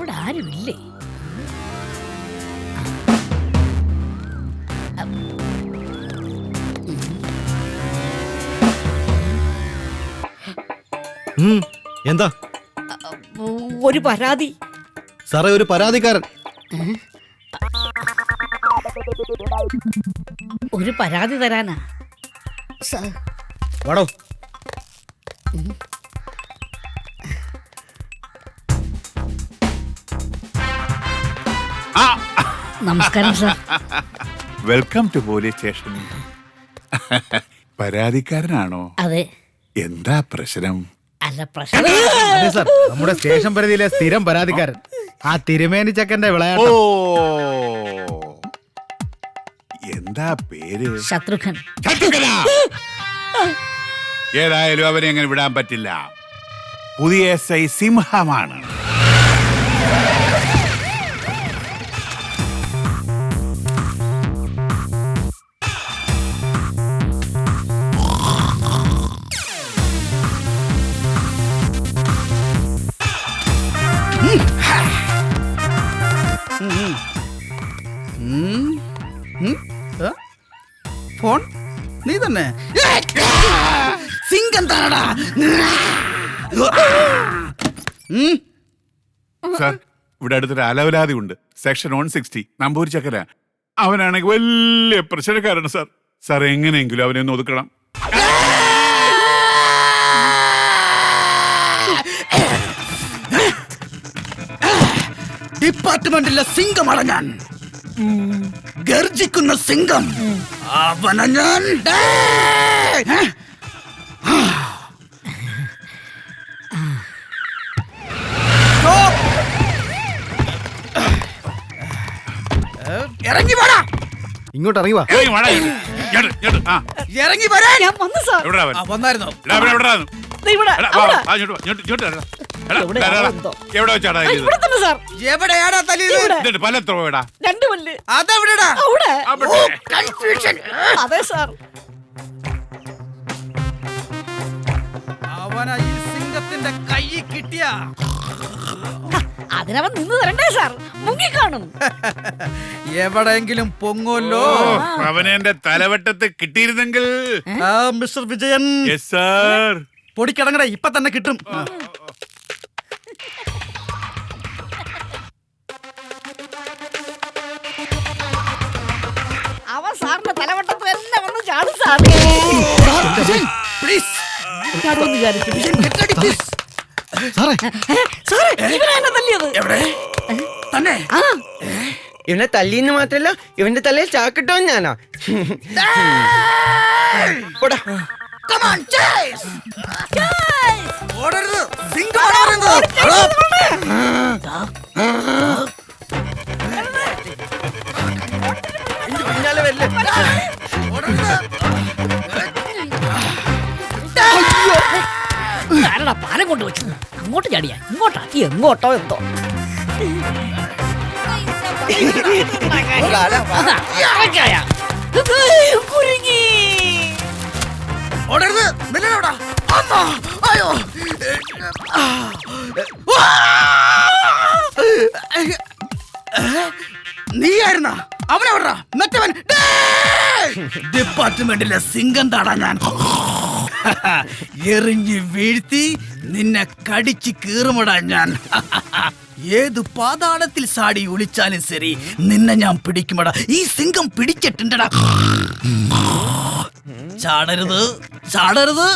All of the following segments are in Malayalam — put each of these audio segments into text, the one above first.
ഇവിടെ ആരുമില്ലേ? എന്താ? ഒരു പരാതി സാറേ, ഒരു പരാതിക്കാരൻ. ഒരു പരാതി തരാനാ സാർ. വാടോ. നമസ്കാരം sir. Welcome to police station. പരാതിക്കാരനാണോ? അതെ. എന്താ പ്രശ്നം? അല്ല പ്രശ്നം അതെ സാർ, നമ്മുടെ സ്റ്റേഷൻ പരിധിയിലെ സ്ഥിരം പരാതിക്കാരൻ ആ തിരുമേനി ചക്കന്റെ ഓ, വിളയാട്ടം. എന്താ പേര്? ശത്രുഘ്നൻ. ഏതായാലും അവനെ അങ്ങനെ വിടാൻ പറ്റില്ല. പുതിയ SI സിംഹമാണ്. ഫോൺ നീ തന്നെ? സിംഗം താടാ. സാർ, ഇവിടെ അടുത്തൊരു അലവലാതി ഉണ്ട്. സെക്ഷൻ 160 നമ്പൂരി ചക്കര. അവനാണെങ്കിൽ വലിയ പ്രശ്നക്കാരാണ് സാർ. സാർ എങ്ങനെയെങ്കിലും അവനെ ഒന്ന് ഒതുക്കണം. ഡിപ്പാർട്ട്മെന്റിലെ സിംഗമാണ് ഞാൻ. ഗർജിക്കുന്ന സിംഗം അവന ഞാൻ. ഇറങ്ങി വാടാ. ഇങ്ങോട്ട് ഇറങ്ങി വാ. ഇറങ്ങി വാടാ, ഇങ്ങോട്ട്, ഇങ്ങോട്ട്. ആ, ഇറങ്ങി വരാൻ. ഞാൻ വന്നു സാർ. എവിടെടാ അവൻ? വന്നായിരുന്നോ? എടാ, അവൻ എവിടെടാ? ദേ ഇവിടെ, എടാ, വാ, അവിടെ. ആ, ഇങ്ങോട്ട് വാ, ഇങ്ങോട്ട് എടാ. എടാ, എവിടെ എടാ, എടാ. എന്തോ? എവിടെ വെച്ചാടാ ഇത്? ഇവിടെ തന്നെ സാർ. എവിടെയാടാ തല്ലിയത്? ഇവിടെ. എന്നിട്ട് പല എത്ര പോയടാ? 2 പല്ല്. അതെവിടെടാ? അവിടെ. അവിടെ. കൺഫ്യൂഷൻ. അതെ സാർ. അവനാ ഈ സിംഗത്തിന്റെ കൈ കിട്ടിയ അതിനവൻ നിന്ന് തരണ്ടേ സാർ. മുങ്ങിക്കാണും. എവിടെയെങ്കിലും പൊങ്ങുമല്ലോ. അവനെ എന്റെ തലവട്ടത്ത് കിട്ടിയിരുന്നെങ്കിൽ. Mister Vijayan, yes sir. പൊടിക്കടങ്ങട, ഇപ്പൊ തന്നെ കിട്ടും. അവൻ സാറിന്റെ തലവട്ടത്ത് തന്നെ വന്ന് ചാടും സാർ. പ്ലീസ് ഞാനൊന്ന് വിചാരിച്ചു. സാറേ, സാറേ, ഇവനാ എന്നെ തല്ലിയത്. എവിടെ തന്നെ? ആ, ഇവനെ തല്ലിന്ന് മാത്രല്ല ഇവന്റെ തലയിൽ ചാക്കിട്ടോ ഞാനാ. Come on, chase! ഓടരുത്, സിംഗമാണ് പറയുന്നത്. പിന്നാലെ വരില്ല. ഓടരുത്. ആരടാ പാലം കൊണ്ട് വെച്ചത്? അങ്ങോട്ട് ചാടിയാ, ഇങ്ങോട്ടാ, എങ്ങോട്ടോ എന്തോ. കുരുങ്ങി. ഓടരുത്, മെല്ലടാ. അമ്മ, അയ്യോ. നീയായിരുന്ന അവനെവിടാ? മറ്റവൻ ഡിപ്പാർട്ട്മെന്റിലെ സിംഗം താടാ ഞാൻ. എറിഞ്ഞ് വീഴ്ത്തി നിന്നെ കടിച്ച് കീറുമടാ ഞാൻ. ഏത് പാതാളത്തിൽ സാടി ഒളിച്ചാലും ശരി, നിന്നെ ഞാൻ പിടിക്കുമടാ. ഈ സിംഗം പിടിച്ചിട്ടുണ്ടടാ. ചാടരുത്, ചാടരുത്.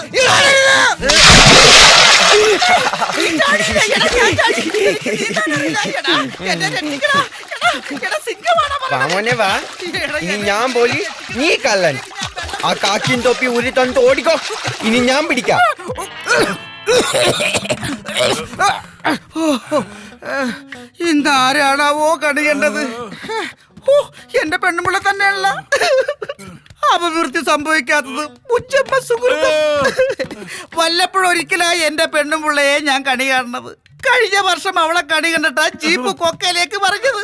വാമോനെ വാ. ഇനി ഞാൻ പോലി, നീ കള്ളൻ. ആ കാക്കിൻ തൊപ്പി ഊരി തന്നിട്ട് ഓടിക്കോ. ഇനി ഞാൻ പിടിക്കാം. ഇന്നാരാണാവോ കണിയേണ്ടത്? എന്റെ പെണ്ണുമ്പിള്ള തന്നെയല്ല. അപവൃത്തി സംഭവിക്കാത്തത് ഉച്ചമ്മ സുഹൃത്തും. വല്ലപ്പോഴും ഒരിക്കലായി എന്റെ പെണ്ണുമ്പിള്ളയെ ഞാൻ കണി കാണുന്നത്. കഴിഞ്ഞ വർഷം അവളെ കണി കണ്ടിട്ടാ ജീപ്പ് കൊക്കയിലേക്ക് പറഞ്ഞത്.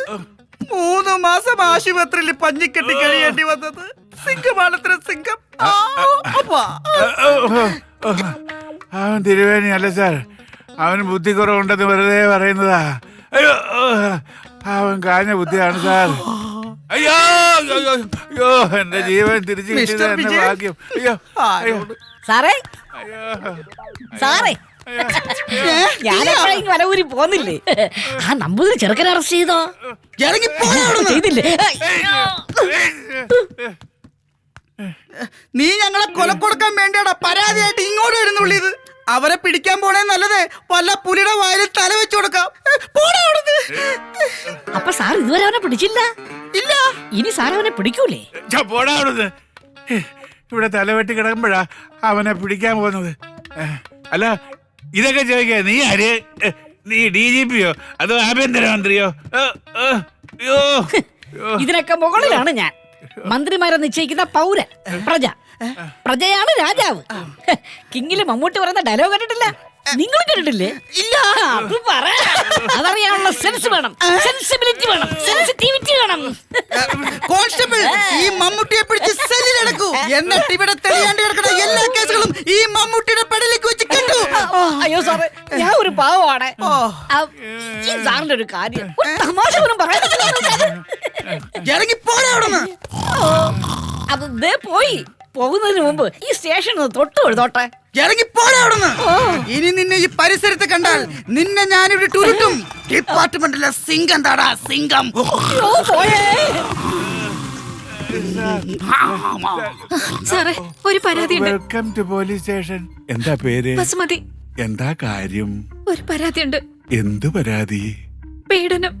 3 മാസം ആശുപത്രിയിൽ പഞ്ഞിക്കെട്ടി കഴിയേണ്ടി വന്നത്. സിംഗമാണത്ര സിംഗം. അവൻ തിരുവേണി അല്ല സാർ. അവന് ബുദ്ധി കുറവുണ്ടെന്ന് വെറുതെ പറയുന്നതാ. അയ്യോ അവൻ കാഞ്ഞ ബുദ്ധിയാണ് സാർ. അയ്യോ അയ്യോ അയ്യോ, അയ്യോ എന്റെ ജീവൻ തിരിച്ചു കിട്ടിയത് മിസ്റ്റർ എന്റെ വിജയൻ. ഭാഗ്യം. അയ്യോ അയ്യോ സാറേ അയ്യോ സാറേ ഞാനെപ്പോഴേക്കും വലവൂരി പോന്നില്ലേ? ആ നമ്പൂതിരി ചെറുക്കനെ അറസ്റ്റ് ചെയ്തോ? ഇറങ്ങി പോടാ അവിടുന്ന്. ചെയ്തില്ലേ? നീ ഞങ്ങളെ കൊലക്കൊടുക്കാൻ വേണ്ടിയാടാ പരാതിയായിട്ട് ഇങ്ങോട്ട് എഴുന്നള്ളിയത്. അവരെ പിടിക്കാൻ പോണേ നല്ലതേ വല്ല പുലിയുടെ വായിൽ തല വെച്ചു കൊടുക്കാം. പോടാ അവിടുന്ന്. അപ്പൊ സാർ ഇതുവരെ അവനെ പിടിച്ചില്ല? ഇല്ല. ഇനി സാർ അവനെ പിടിക്കൂലേ? പോടാ അവിടുന്ന്. ഇവിടെ തലവെട്ടി കിടക്കുമ്പോഴാ അവനെ പിടിക്കാൻ പോകുന്നത്. അല്ല ഇതൊക്കെ ചോദിക്കാ നീ ആര്? നീ DGPയോ അതോ ആഭ്യന്തരമന്ത്രിയോ? അയ്യോ ഇതിനൊക്കെ മുകളിലാണ് ഞാൻ. മന്ത്രിമാരെ നിശ്ചയിക്കുന്ന പൗരൻ, പ്രജ. പ്രജയാണ് രാജാവ്. കിങ്ങില് മമ്മൂട്ടി പറയുന്ന ഡയലോഗ് കേട്ടിട്ടില്ല? നിങ്ങൾ കേട്ടിട്ടില്ലേ? ഇല്ല. അത് പറ. അതറിയാനുള്ള സെൻസ് വേണം, സെൻസിബിലിറ്റി വേണം, സെൻസിറ്റിവിറ്റി വേണം. കോൺസ്റ്റബിൾ ഈ മമ്മൂട്ടിയെ പിടിച്ച് സെല്ലിലടക്കൂ. എന്നിട്ട് ഇവിടെ തെളിയാണ്ട് കിടക്കുന്ന എല്ലാ കേസുകളും ഈ മമ്മൂട്ടിയുടെ പെടലേക്ക് വെച്ച് കണ്ടു. അയ്യോ സാറേ, ഞാൻ ഒരു പാവമാണ്. ഈ സാറിന്റെ ഒരു കാര്യം ഒരു തമാശ പോലും പറയാൻ ഇറങ്ങി പോരാ അവിടുന്ന്. അത് ദേ പോയി. പോകുന്നതിന് മുമ്പ് ഈ സ്റ്റേഷൻ തൊട്ട് എഴുതോട്ടെ. ഇറങ്ങി പോരാ അവിടുന്ന്. ഇനി നിന്നെ ഈ പരിസരത്ത് കണ്ടാൽ നിന്നെ ഞാനിവിടെ ഉരുട്ടും. ഡിപ്പാർട്ട്മെന്റിലെ സിംഗം താടാ സിംഗം. സാറേ ഒരു പരാതിയുണ്ട്. Welcome to police station. എന്താ പേര്? ബസുമതി. എന്താ കാര്യം? ഒരു പരാതിയുണ്ട്. എന്ത് പരാതി? പീഡനം.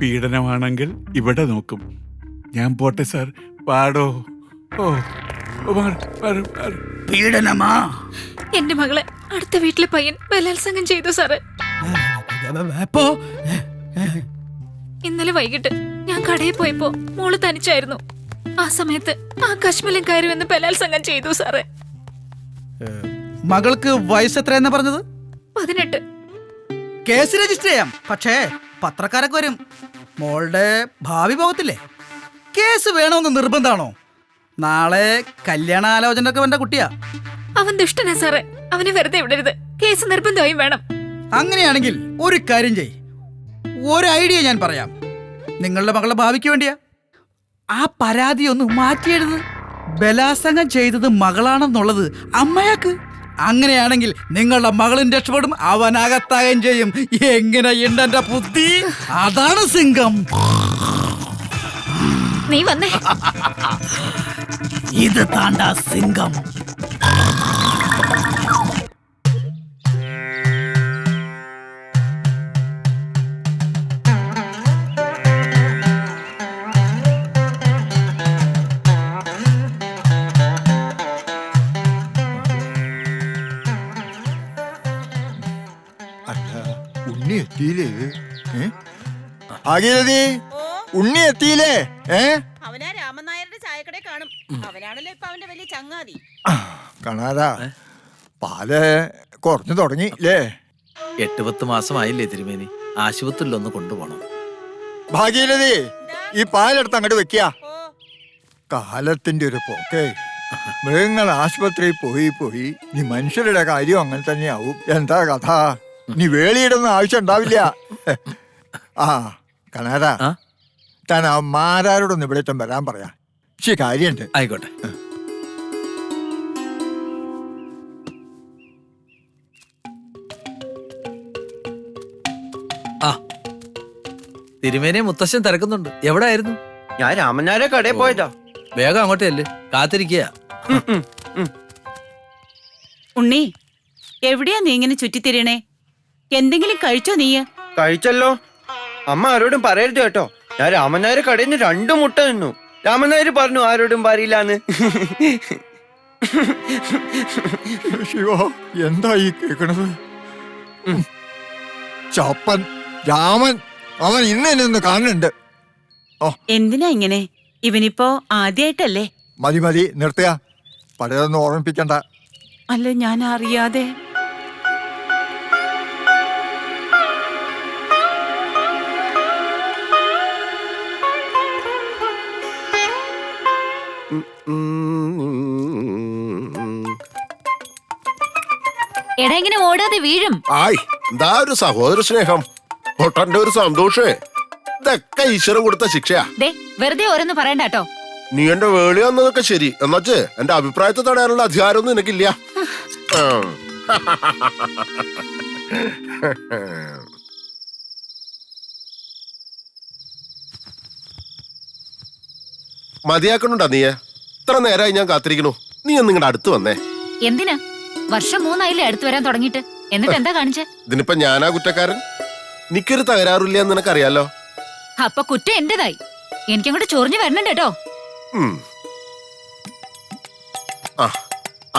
പീഡനമാണെങ്കിൽ ഇവിടെ നോക്കും. ഞാൻ പോട്ടെ സാർ. പാടോ. ഓ പീഡനമാ? എന്റെ മകളെ അടുത്ത വീട്ടിലെ പയ്യൻ ബലാത്സംഗം ചെയ്തു സാറ്. ഇന്നലെ വൈകിട്ട് ഞാൻ കടയിൽ പോയപ്പോ മോള് തനിച്ചായിരുന്നു. ആ സമയത്ത് ആ കശ്മലം കയറി വന്ന് ബലാത്സംഗം ചെയ്തു സാറ്. മകൾക്ക് വയസ്സ് എത്രയെന്നാ പറഞ്ഞത്? 18. കേസ് രജിസ്റ്റർ ചെയ്യാം. പക്ഷേ പത്രക്കാരൊക്കെ വരും. മോളുടെ ഭാവി പോകത്തില്ലേ? കേസ് വേണമെന്ന് നിർബന്ധമാണോ? നാളെ കല്യാണാലോചന ഒക്കെ വേണ്ട കുട്ടിയാ. അവൻ ദുഷ്ടനാ സാറേ. അവനെ വെറുതെ വിടരുത്. കേസ് നിർബന്ധമായും വേണം. അങ്ങനെയാണെങ്കിൽ ഒരു കാര്യം ചെയ്. ഒരു ഐഡിയ ഞാൻ പറയാം. നിങ്ങളുടെ മകളുടെ ഭാവിക്ക് വേണ്ടിയാ. ആ പരാതി ഒന്ന് മാറ്റിയെഴുത്. ബലാത്സംഗം ചെയ്തത് മകളാണെന്നുള്ളത് അമ്മയാക്ക്. അങ്ങനെയാണെങ്കിൽ നിങ്ങളുടെ മകളും രക്ഷപ്പെടും, അവനകത്താകുകയും ചെയ്യും. എങ്ങനെയുണ്ട് എന്റെ ബുദ്ധി? അതാണ് സിംഗം. നീ വന്നേ. ഇത് താണ്ടാ സിംഗം. ഉണ്ണി എത്തിയില്ലേ? ഭാഗീരഥി, ഉണ്ണി എത്തിയില്ലേ? അവനാ രാമനായരുടെ ചായക്കടയിൽ കാണും. അവനാണല്ലോ ഇപ്പൊ അവന്റെ വലിയ ചങ്ങാതി. കാണാതാ പാല് കുറഞ്ഞു തുടങ്ങിയില്ലേ? 8-10 മാസമായില്ലേ തിരുമേനി? ആശുപത്രിയിലൊന്ന് കൊണ്ടുപോകണം. ഭാഗീരഥി, ഈ പാലെടുത്ത് അങ്ങോട്ട് വെക്കുക. കാലത്തിന്റെ ഒരു പോക്കേ. മൃഗങ്ങൾ ആശുപത്രിയിൽ പോയി നീ മനുഷ്യരുടെ കാര്യം അങ്ങനെ തന്നെയാവും. എന്താ കഥ? നീ വേളിയിടുന്ന ആവശ്യം ഉണ്ടാവില്ല. ആ കണാരാ, താൻ ആ മാരാരോടൊന്ന് ഇവിടെ വരാൻ പറയാ. ശരി, കാര്യണ്ട്. ആയിക്കോട്ടെ. ആ തിരുമേനെ മുത്തശ്ശൻ തിരക്കുന്നുണ്ട്. എവിടെ ആയിരുന്നു? ഞാൻ രാമനാരെ കടയിൽ പോയതാ. വേഗം അങ്ങോട്ടേ അല്ലേ, കാത്തിരിക്കുക. ഉണ്ണി, എവിടെയാ നീ ഇങ്ങനെ ചുറ്റിത്തിരിയണേ? എന്തെങ്കിലും കഴിച്ചോ നീ? കഴിച്ചല്ലോ. അമ്മ ആരോടും പറയരുത് കേട്ടോ. ഞാൻ രാമനായരെ കടയിൽ നിന്ന് 2 മുട്ട നിന്നു. രാമനായര് പറഞ്ഞു ആരോടും പറയില്ലാന്ന്. ശിവോ, എന്താ ഈ കേക്കണത്? ചപ്പൻ രാമൻ, അവൻ ഇന്ന് എന്നെ ഒന്ന് കാണുന്നുണ്ട്. എന്തിനാ ഇങ്ങനെ? ഇവനിപ്പോ ആദ്യായിട്ടല്ലേ? മതി നിർത്തുക. പഴയതൊന്നും ഓർമ്മിപ്പിക്കണ്ട. അല്ല, ഞാൻ അറിയാതെ. എടാ ഇങ്ങനെ ഓടാതെ വീഴും. ആയ്, എന്താ ഒരു സഹോദര സ്നേഹം. പൊട്ടന്റെ ഒരു സന്തോഷേ ഇതൊക്കെ ഈശ്വരൻ കൊടുത്ത ശിക്ഷയാ. ദേ വെറുതെ ഓരോന്ന് പറയണ്ട കേട്ടോ. നീ എന്റെ വേളി വന്നതൊക്കെ ശരി, എന്നുവച്ച് എന്റെ അഭിപ്രായത്തെ തടയാനുള്ള അധികാരമൊന്നും എനിക്കില്ല. മതിയാക്കണുണ്ടാ നീയെ? ഇത്ര നേരമായി ഞാൻ കാത്തിരിക്കണു. നീ ഒന്ന് നിങ്ങളുടെ അടുത്ത് വന്നേ. എന്തിനാ? വർഷം 3 ആയില്ലേ അടുത്ത് വരാൻ തുടങ്ങിയിട്ട്. എന്നിട്ട് എന്താ കാണിച്ചേ? ഇതിനിപ്പോ ഞാനാ കുറ്റക്കാരൻ? നിക്കൊരു തകരാറില്ല എന്ന് നിനക്കറിയാലോ. അപ്പൊ കുറ്റം എന്റേതായി. എനിക്കങ്ങോട്ട് ചൊറിഞ്ഞു വരണുണ്ട് കേട്ടോ. ആ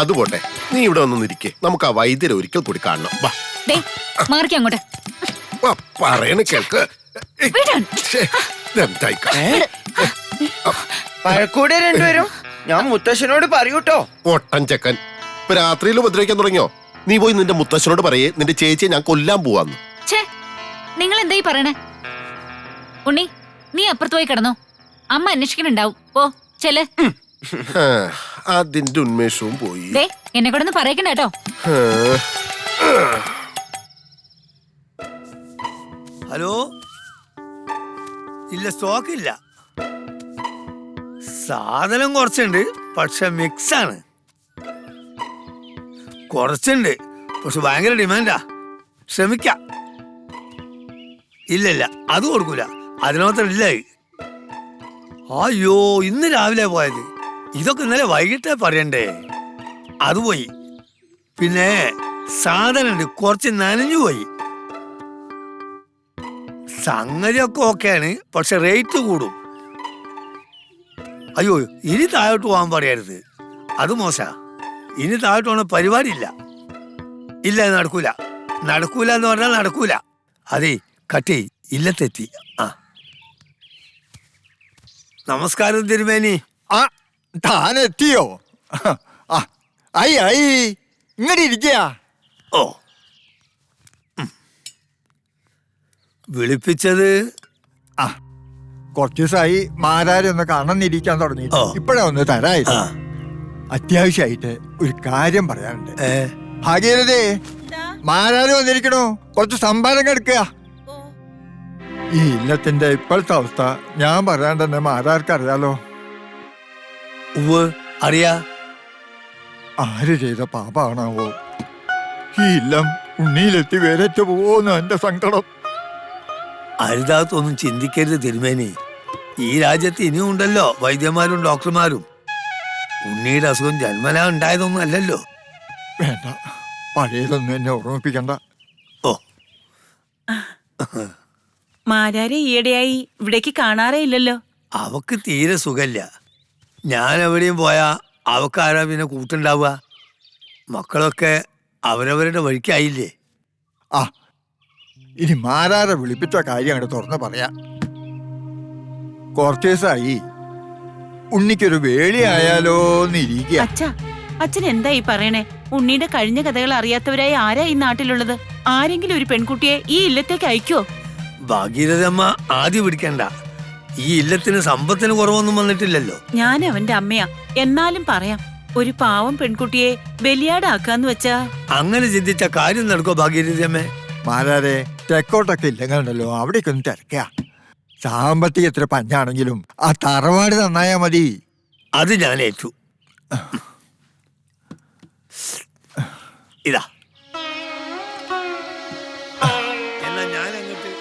അത് പോട്ടെ, നീ ഇവിടെ ഒന്നിരിക്കെ. നമുക്ക് ആ വൈദ്യരെ ഒരിക്കൽ കൂടി കാണണം. വാ മാറിക്ക അങ്ങോട്ട്. പറയണ കേൾക്ക്. പഴക്കൂടെ രണ്ടുപേരും. ഞാൻ മുത്തശ്ശനോട് പറയൂട്ടോ. ഒട്ടൻ ചെക്കൻ ഇപ്പൊ രാത്രിയിൽ ഉപദ്രവിക്കാൻ തുടങ്ങിയോ? നീ പോയി നിന്റെ മുത്തശ്ശനോട് പറയേ നിന്റെ ചേച്ചിയെ ഞാൻ കൊല്ലാൻ പോവാന്ന്. നിങ്ങൾ എന്തായി പറയണേ? ഉണ്ണി, നീ അപ്പുറത്ത് പോയി കിടന്നോ. അമ്മ അന്വേഷിക്കുന്നുണ്ടാവും. ഓ ചെല്. അതിന്റെ ഉന്മേഷവും പോയി. എന്നെ കൂടെ ഒന്ന് പറയക്കണ്ട കേട്ടോ. ഹലോ, ഇല്ല സ്റ്റോക്ക് ഇല്ല. സാധനം കുറച്ചുണ്ട്, പക്ഷെ മിക്സ് ആണ്. കുറച്ചുണ്ട്, പക്ഷെ ഭയങ്കര ഡിമാൻഡാ. ശ്രമിക്കാം. ഇല്ല അത് കൊടുക്കൂല, അതിനകത്ത് ഇല്ല. അയ്യോ, ഇന്ന് രാവിലെ പോയത്. ഇതൊക്കെ ഇന്നലെ വൈകിട്ടേ പറയണ്ടേ. അത് പോയി. പിന്നെ സാധനം ഉണ്ട്, കുറച്ച് നനഞ്ഞു പോയി. സംഗതിയൊക്കെ ഓക്കെയാണ്, പക്ഷെ റേറ്റ് കൂടും. അയ്യോ, ഇനി താഴോട്ട് പോകാൻ പറയരുത്, അത് മോശ. ഇനി താഴോട്ട് പോകണ പരിപാടിയില്ല. ഇല്ല, നടക്കൂല എന്ന് പറഞ്ഞാൽ നടക്കൂല. അതെ, കട്ടി ഇല്ലത്തെത്തി. ആ നമസ്കാരം തിരുമേനി. ആ താനെത്തിയോ? ഐ ഇങ്ങനെ ഇരിക്കയാ? ഓ, വിളിപ്പിച്ചത് ആ കുറച്ചു ദിവസമായി മാരാരെ ഒന്ന് കാണാനിരിക്കാൻ തുടങ്ങി. ഇപ്പഴാ ഒന്ന് തരായിരുന്നു. അത്യാവശ്യമായിട്ട് ഒരു കാര്യം പറയാനുണ്ട്. ഭാഗ്യരഥേ, മാരാര് വന്നിരിക്കണോ? കുറച്ച് സംഭാരം എടുക്കുക. ഈ ഇല്ലത്തിന്റെ ഇപ്പോഴത്തെ അവസ്ഥ ഞാൻ പറയാൻ തന്നെ മാരാർക്ക് അറിയാലോ. അറിയാ. ആര് ചെയ്ത പാപാണാവോ ഈ ഇല്ലം ഉണ്ണിയിലെത്തി വേരറ്റു പോവോന്ന് എന്റെ സങ്കടം. അരുതാത്തൊന്നും ചിന്തിക്കരുത് തിരുമേനി. ഈ രാജ്യത്ത് ഇനിയും ഉണ്ടല്ലോ വൈദ്യന്മാരും ഡോക്ടർമാരും. ഉണ്ണിയുടെ അസുഖം ജന്മനാ ഉണ്ടായതൊന്നും അല്ലല്ലോ. വേണ്ട, പഴയതൊന്നും എന്നെ ഓർമ്മിപ്പിക്കണ്ട. ഓ, മാരാരെ ഈയിടെയായി ഇവിടേക്ക് കാണാറേ ഇല്ലല്ലോ. അവക്ക് തീരെ സുഖമില്ല. ഞാൻ എവിടെയും പോയാ അവക്ക് ആരാ പിന്നെ കൂട്ടുണ്ടാവുക? മക്കളൊക്കെ അവരവരുടെ വഴിക്കായില്ലേ. ആ ഇനി മാരാരെ വിളിപ്പിച്ച കാര്യം അങ്ങോട്ട് തുറന്ന് പറയാം. കുറച്ച് ദിവസമായി ഉണ്ണിക്കൊരു വേളിയായാലോന്ന് ഇരിക്കുക. അച്ഛൻ എന്താ ഈ പറയണേ? ഉണ്ണിയുടെ കഴിഞ്ഞ കഥകൾ അറിയാത്തവരായി ആരാ ഈ നാട്ടിലുള്ളത്? ആരെങ്കിലും ഒരു പെൺകുട്ടിയെ ഈ ഇല്ലത്തേക്ക് അയക്കോ? ഭാഗീരഥമ്മ ആദ്യം പിടിക്കണ്ട. ഈ ഇല്ലത്തിന് സമ്പത്തിന് കുറവൊന്നും വന്നിട്ടില്ലല്ലോ. ഞാൻ അവന്റെ അമ്മയാ, എന്നാലും പറയാം, ഒരു പാവം പെൺകുട്ടിയെ ബലിയാടാക്കാന്ന് വെച്ചാ. അങ്ങനെ ചിന്തിച്ച കാര്യം നടക്കോ ഭാഗീരഥമ്മേ? മാരാരെ തെക്കോട്ടൊക്കെ ഇല്ലെങ്കിലുണ്ടല്ലോ, അവിടേക്ക് ഒന്ന് തിരക്കുക. സാമ്പത്തികത്തിന് പഞ്ഞാണെങ്കിലും ആ തറവാട് നന്നായാ മതി. അത് ഞാൻ ഏറ്റു. ഇതാ എന്നാ ഞാൻ അങ്ങോട്ട്.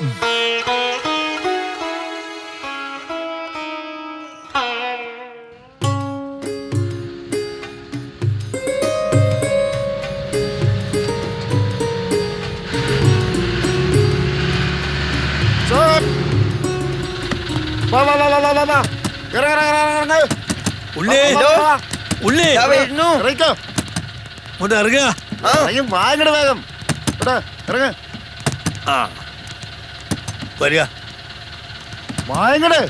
ഉള്ളി ഉള്ളി ഇങ്ങോട്ട് ഇറങ്ങുക. വേഗം ആ വരിക. വാങ്ങട്.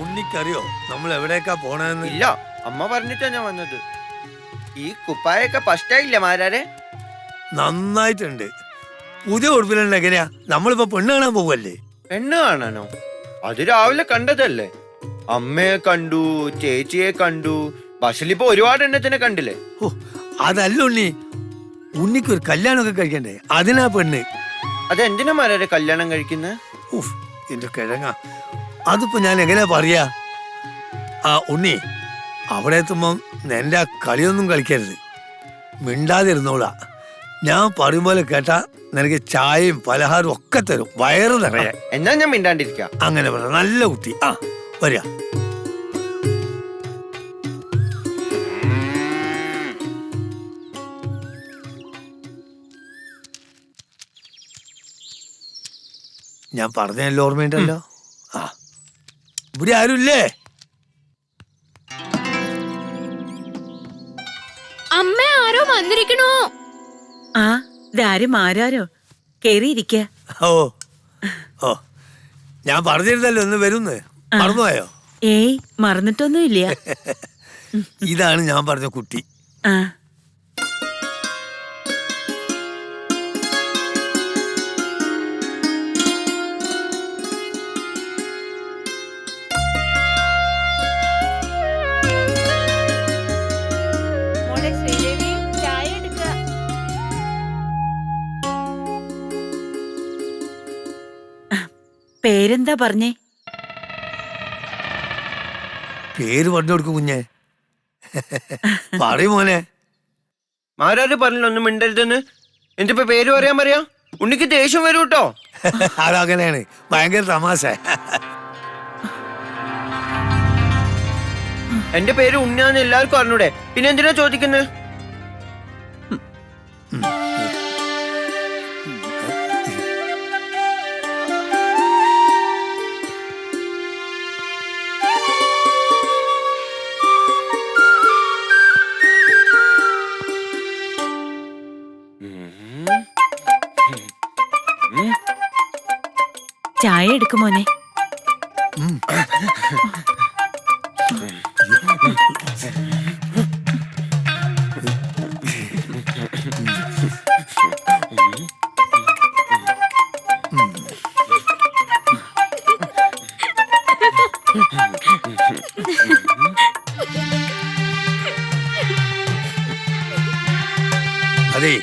ഉണ്ണിക്കറിയോ നമ്മൾ എവിടേക്കാ പോണെന്ന്? ഇല്ല, അമ്മ പറഞ്ഞിട്ടാ ഞാൻ വന്നത്. ഈ കുപ്പായൊക്കെ ഫസ്റ്റായില്ല മാരാരെ? നന്നായിട്ടുണ്ട്. പുതിയ ഉടുപ്പിലുണ്ട്. എങ്ങനെയാ? നമ്മളിപ്പോ പെണ്ണ് കാണാൻ പോവല്ലേ? പെണ്ണ് കാണാനോ? അത് രാവിലെ കണ്ടതല്ലേ. അമ്മയെ കണ്ടു, ചേച്ചിയെ കണ്ടു, ബസ്സിലിപ്പോ ഒരുപാട് എണ്ണത്തിനെ കണ്ടില്ലേ? ഓ അതല്ല ഉണ്ണി, ഉണ്ണിക്ക് ഒരു കല്യാണമൊക്കെ കഴിക്കണ്ടേ, അതിനാ പെണ്ണ്. അതെന്തിനാ മാരാരെ കല്യാണം കഴിക്കുന്നത്? ഉഫ്, എന്റെ കിഴങ്ങ, അതിപ്പോ ഞാൻ എങ്ങനെയാ പറയാ? ആ ഉണ്ണി, അവിടെ എത്തുമ്പം എന്റെ ആ കളിയൊന്നും കളിക്കരുത്, മിണ്ടാതിരുന്നോളാ. ഞാൻ പറയും പോലെ കേട്ടാ നിനക്ക് ചായയും പലഹാരവും ഒക്കെ തരും, വയറ് നിറയെ. എന്നാ ഞാൻ മിണ്ടാണ്ടിരിക്കാം. അങ്ങനെ പറ, നല്ല കുട്ടി. ആ വരിക. ഞാൻ പറഞ്ഞല്ലോ, ഓർമ്മയുണ്ടല്ലോ. ആ ഇവിടെ ആരുമില്ലേ? അമ്മ ആരോ വന്നിരിക്കണോ? ആ ഇതാരും ആരാരോ കേറിയിരിക്ക. ഓ ഓ ഞാൻ പറഞ്ഞിരുന്നല്ലോ ഒന്ന് വരുന്ന്, മറന്നുപോയോ? ഏയ് മറന്നിട്ടൊന്നുമില്ല. ഇതാണ് ഞാൻ പറഞ്ഞ കുട്ടി. ആ പേരെന്താ പറഞ്ഞേ? പേര് പറഞ്ഞു കൊടുക്കും കുഞ്ഞെ. പറയും മോനെ. മാരാര് പറഞ്ഞില്ല ഒന്നും മിണ്ടരുതെന്ന്. എന്തിപ്പോ പേര് പറയാൻ പറയാ? ഉണ്ണിക്ക് ദേഷ്യം വരും കേട്ടോ. അതങ്ങനെയാണ്, ഭയങ്കര തമാശ. എന്റെ പേര് ഉണ്ണിയാന്ന് എല്ലാവർക്കും അറിഞ്ഞൂടെ, പിന്നെ എന്തിനാ ചോദിക്കുന്നത്? ചായ എടുക്കുമോനെ. അതെ,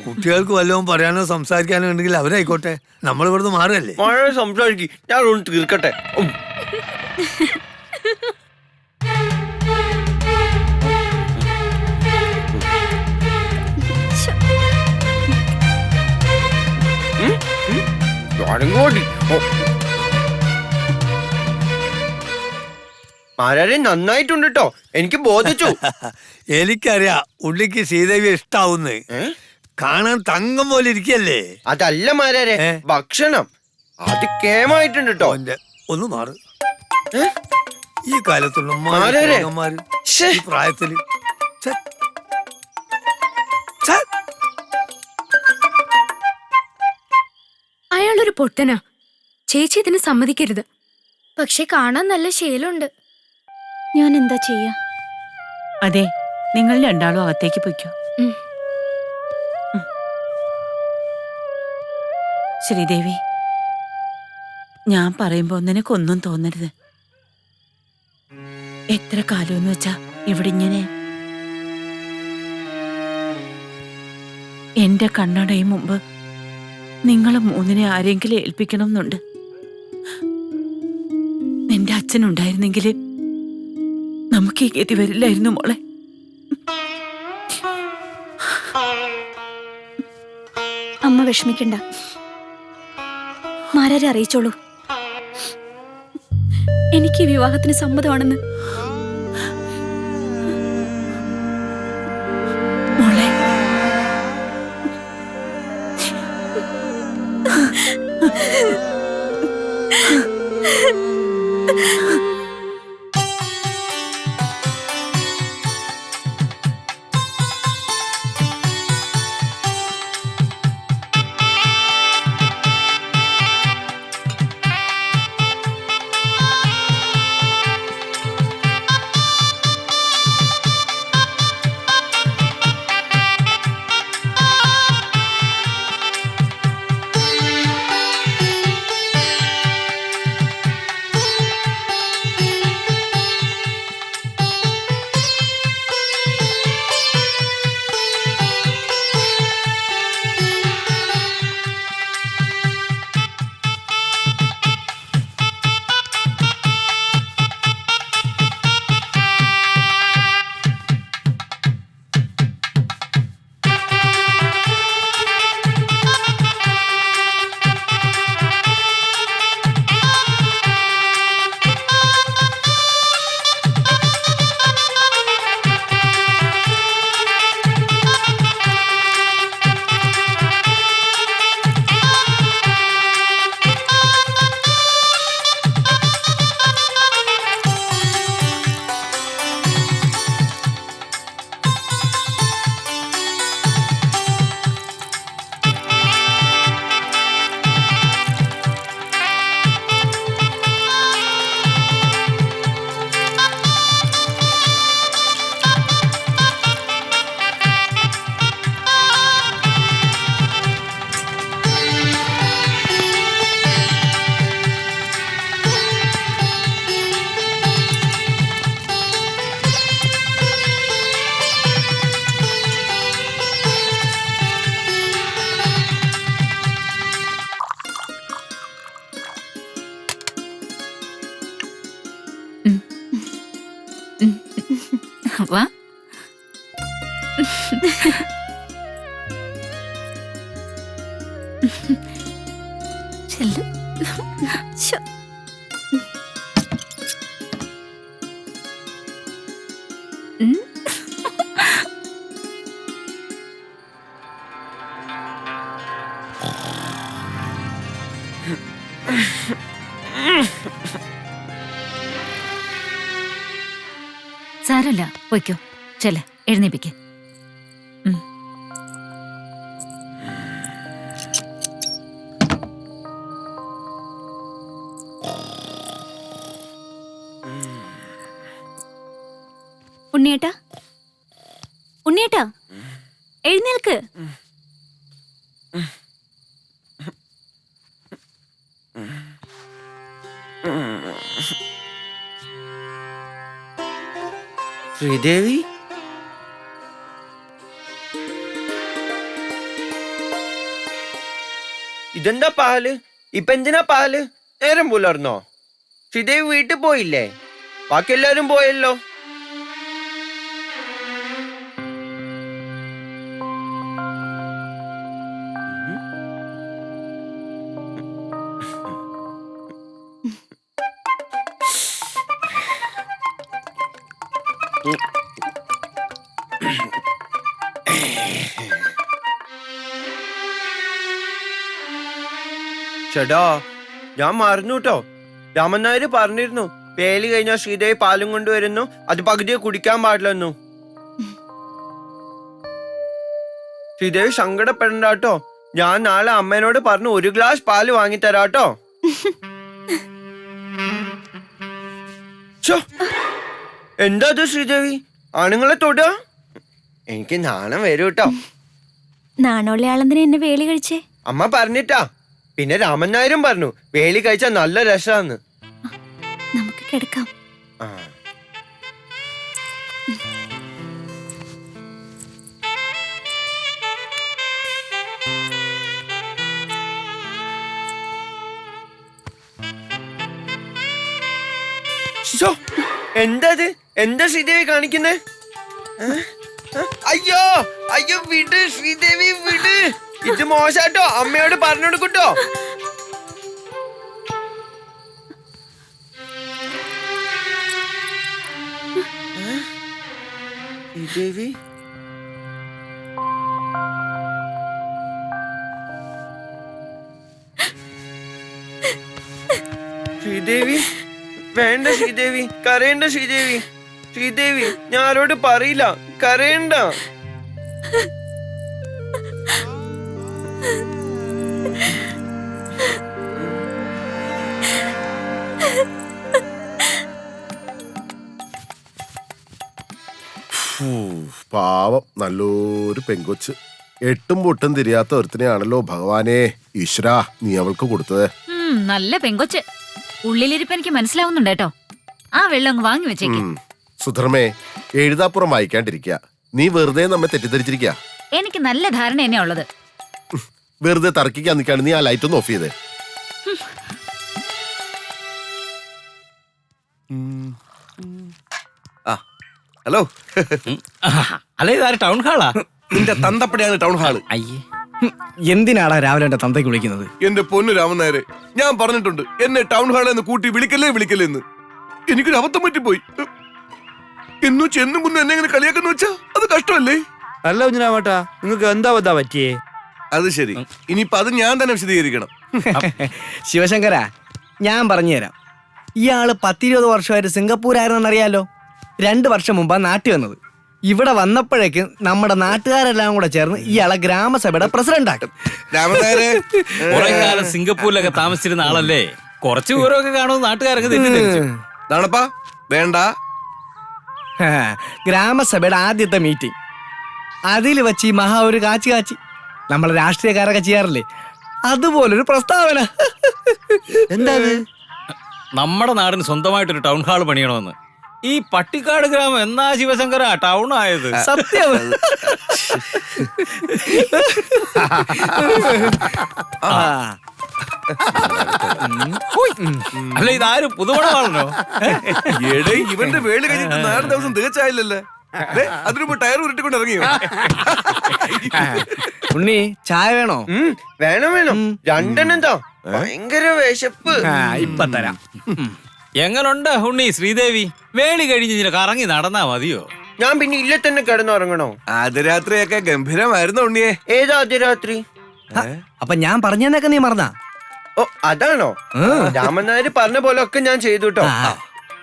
കുട്ടികൾക്ക് വല്ലതും പറയാനോ സംസാരിക്കാനോ ഉണ്ടെങ്കിൽ അവരായിക്കോട്ടെ, നമ്മൾ ഇവിടുന്ന് മാറുകയല്ലേ. സംസാരിക്കും, ഞാൻ ഒന്ന് തീർക്കട്ടെ. മാരാരെ നന്നായിട്ടുണ്ട് കേട്ടോ, എനിക്ക് ബോധിച്ചു. എനിക്കറിയാം ഉള്ളിക്ക് ശ്രീദേവി ഇഷ്ടാവുന്ന്. കാണാൻ തങ്കം പോലെ ഇരിക്കല്ലേ. അതല്ല മാരാരെ, ഭക്ഷണം അത് കേമായിട്ടുണ്ട് കേട്ടോ. ഒന്ന് മാറ്. ഈ കാലത്തുള്ള ഈ പ്രായത്തില് അയാളൊരു പൊട്ടനാ. ചേച്ചി ഇതിന് സമ്മതിക്കരുത്. പക്ഷെ കാണാൻ നല്ല ശീലമുണ്ട്. ഞാൻ എന്താ ചെയ്യാ? അതെ, നിങ്ങൾ രണ്ടാളും അകത്തേക്ക് പൊയ്ക്കോ. ശ്രീദേവി, ഞാൻ പറയുമ്പോ നിനക്കൊന്നും തോന്നരുത്. എത്ര കാലമെന്ന് വെച്ചാ ഇവിടെ ഇങ്ങനെ എന്റെ കണ്ണടയും മുമ്പ് നിങ്ങളെ മൂന്നിനെ ആരെങ്കിലും ഏൽപ്പിക്കണം എന്നുണ്ട്. നിന്റെ അച്ഛനുണ്ടായിരുന്നെങ്കിൽ നമുക്ക് ഈ ഗതി വരില്ലായിരുന്നു മോളെ. അമ്മ വിഷമിക്കണ്ട, മാരാരെ അറിയിച്ചോളൂ. എനിക്ക് ഈ വിവാഹത്തിന് സമ്മതമാണെന്ന്. മോളെ, ചെല്ലു. ശ്ശോ. ഉം. സാരല്ല, പോയിക്കോ. ചെല്ല, എഴുന്നേപ്പിക്ക്. ഉണ്ണിയേട്ടാ, ഉണ്ണിയേട്ടാ, എഴുന്നേൽക്ക്. ശ്രീദേവി, ഇതെന്താ പാല്? ഇപ്പൊ എന്തിനാ പാല്? നേരം പുലർന്നോ? ശ്രീദേവി വീട്ടിൽ പോയില്ലേ? ബാക്കി എല്ലാരും പോയല്ലോ. ചേട്ടാ, ഞാൻ മറന്നു കേട്ടോ. രാമൻ നായർ പറഞ്ഞിരുന്നു വേലി കഴിഞ്ഞാൽ ശ്രീദേവി പാലും കൊണ്ടുവരുന്നു, അത് പകുതിയെ കുടിക്കാൻ പാടില്ലെന്നു. ശ്രീദേവി സങ്കടപ്പെടണ്ട കേട്ടോ. ഞാൻ നാളെ അമ്മേനോട് പറഞ്ഞു 1 ഗ്ലാസ് പാല് വാങ്ങിത്തരാട്ടോ. എന്താ അത് ശ്രീദേവി, ആണുങ്ങളെ തൊടുക? എനിക്ക് നാണം വരും കേട്ടോ. നാണോള്ള ആളെന്തിനാ എന്നെ വേലി കഴിച്ചേ? അമ്മ പറഞ്ഞിട്ടാ. പിന്നെ രാമൻ നായരും പറഞ്ഞു വേലി കഴിച്ചാൽ നല്ല രസാന്ന്. നമുക്ക് കിടക്കാം. എന്തത്? എന്താ ശ്രീദേവി കാണിക്കുന്നേ? അയ്യോ അയ്യോ, വിട് ശ്രീദേവി, വിട്. ഇത് മോശാട്ടോ, അമ്മയോട് പറഞ്ഞു കൊടുക്കൂട്ടോ. ശ്രീദേവി, ശ്രീദേവി, വേണ്ട ശ്രീദേവി, കരയണ്ട ശ്രീദേവി. ശ്രീദേവി, ഞാൻ ആരോട് പറയില്ല, കരയണ്ട. പാവം നല്ലൊരു പെങ്കൊച്ച്. 8ഉം പൊട്ടും തിരിയാത്ത ഒരുത്തിനെയാണല്ലോ ഭഗവാനെ ഈശ്വരാ നീ അവൾക്ക് കൊടുത്തത്. നല്ല പെങ്കൊച്ച്. ഉള്ളിലിരിപ്പ് എനിക്ക് മനസ്സിലാവുന്നുണ്ട് കേട്ടോ. ആ വെള്ളം അങ്ങ് വാങ്ങി വെച്ചേക്ക്. സുധർമ്മേ, എഴുതാപ്പുറം വായിക്കാണ്ടിരിക്കുക. നീ വെറുതെ നമ്മെ തെറ്റിദ്ധരിച്ചിരിക്കുക. എനിക്ക് നല്ല ധാരണ തന്നെയാ ഉള്ളത്. വെറുതെ തർക്കിക്കാൻ നിൽക്കാണ്. നീ ആ ലൈറ്റ് ഒന്ന് ഓഫ് ചെയ്തേ. ഹലോ. അല്ല, ഇതാര് ടൗൺ ഹാളാ? നിന്റെ തന്തപ്പടിയാണ് ടൗൺ ഹാള്. അയ്യേ, എന്തിനാടാ രാവിലെ എന്റെ തന്തയ്ക്ക് വിളിക്കുന്നത്? എന്റെ പൊന്നു രാമൻ നായരെ, ഞാൻ പറഞ്ഞിട്ടുണ്ട് എന്നെ ടൗൺ ഹാളിൽ നിന്ന് കൂട്ടി വിളിക്കല്ലേ എന്ന്. എനിക്കൊരു അബദ്ധം പറ്റിപ്പോയി. എന്നു ചെന്നും കുന്നും എന്നെ ഇങ്ങനെ കളിയാക്കുന്നു വെച്ചാ അത് കഷ്ടമല്ലേ? അല്ല കുഞ്ഞിരാമേട്ടാ, നിങ്ങൾക്ക് എന്താ ബദ്ധാ പറ്റിയേ? അത് ശരി, ഇനിയിപ്പൊ അത് ഞാൻ തന്നെ വിശദീകരിക്കണം. ശിവശങ്കര, ഞാൻ പറഞ്ഞുതരാം. ഇയാള് 10-20 വർഷമായിട്ട് സിംഗപ്പൂരായിരുന്നെന്നറിയാലോ. 2 വർഷം മുമ്പാ നാട്ടിൽ വന്നത്. ഇവിടെ വന്നപ്പോഴേക്കും നമ്മുടെ നാട്ടുകാരെല്ലാം കൂടെ ചേർന്ന് ഇയാളെ ഗ്രാമസഭയുടെ പ്രസിഡന്റ് ആക്കും. കുറെ കാലം സിംഗപ്പൂരിലൊക്കെ താമസിച്ചിരുന്ന ആളല്ലേ, കുറച്ച് ദൂരമൊക്കെ കാണുമെന്ന് നാട്ടുകാരൊക്കെ തെറ്റിദ്ധരിച്ചു. നാണപ്പാ വേണ്ട. ഗ്രാമസഭയുടെ ആദ്യത്തെ മീറ്റിംഗ്, അതിൽ വെച്ച് ഈ മഹാ ഒരു കാച്ചി നമ്മളെ രാഷ്ട്രീയക്കാരൊക്കെ ചെയ്യാറില്ലേ, അതുപോലൊരു പ്രസ്താവന. എന്താ നമ്മുടെ നാടിന് സ്വന്തമായിട്ടൊരു ടൗൺ ഹാൾ പണിയണമെന്ന്. ഈ പട്ടിക്കാട് ഗ്രാമം എന്നാ ശിവശങ്കര ടൗൺ ആയത്? സത്യം. അല്ല, ഇതാരും പുതുമണമാണല്ലോ. ഇവന്റെ വേളി കഴിഞ്ഞിട്ട് 4 ദിവസം തികച്ചായില്ലല്ലേ. അതിനുമ്പോ ടയർ ഉരുട്ടിക്കൊണ്ട് ഇറങ്ങിയോ? ഉണ്ണി ചായ വേണോ? വേണം വേണം, രണ്ടെണ്ണം താ. ഭയങ്കര വിശപ്പ്. ഇപ്പൊ തരാം. എങ്ങനുണ്ട് ഉണ്ണി ശ്രീദേവി? വേളി കഴിഞ്ഞ് ഇങ്ങനെ കറങ്ങി നടന്നാ മതിയോ? ഞാൻ പിന്നെ ഇല്ല തന്നെ കിടന്നുറങ്ങണോ? അതിരാത്രിയൊക്കെ ഗംഭീരമായിരുന്നു ഉണ്ണിയെ. ഏതാ അതിരാത്രി? അപ്പൊ ഞാൻ പറഞ്ഞെന്നൊക്കെ നീ മറന്നാ? ഓ അതാണോ? രാമൻ നായർ പറഞ്ഞ പോലെ ഒക്കെ ഞാൻ ചെയ്തു കേട്ടോ.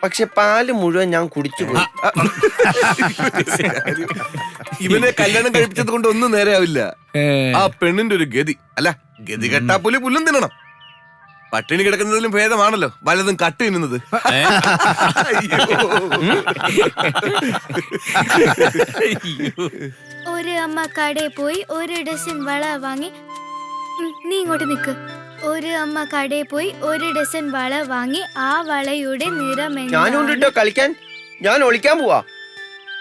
പക്ഷെ പാല് മുഴുവൻ ഞാൻ കുടിച്ചു പോയി. ഇവനെ കല്യാണം കഴിപ്പിച്ചത് കൊണ്ട് ഒന്നും നേരെയാവില്ല. ആ പെണ്ണിന്റെ ഒരു ഗതി അല്ല, ഗതി കെട്ടാ പുലി പുല്ലും തിന്നണം. പട്ടിണി കിടക്കുന്നതിലും ഭേദമാണല്ലോ വലതും കട്ട് തിന്നുന്നത്. ഒരു അമ്മ കടയിൽ പോയി ഒരു ഡസൻ വള വാങ്ങി. നീ ഇങ്ങോട്ട് നിക്ക്. ഒരു അമ്മ കടയിൽ പോയി ഒരു ഡസൻ വള വാങ്ങി. ആ വളയുടെ നിറം ഞാനുണ്ടോ കളിക്കാൻ? ഞാൻ ഒളിക്കാൻ പോവാ.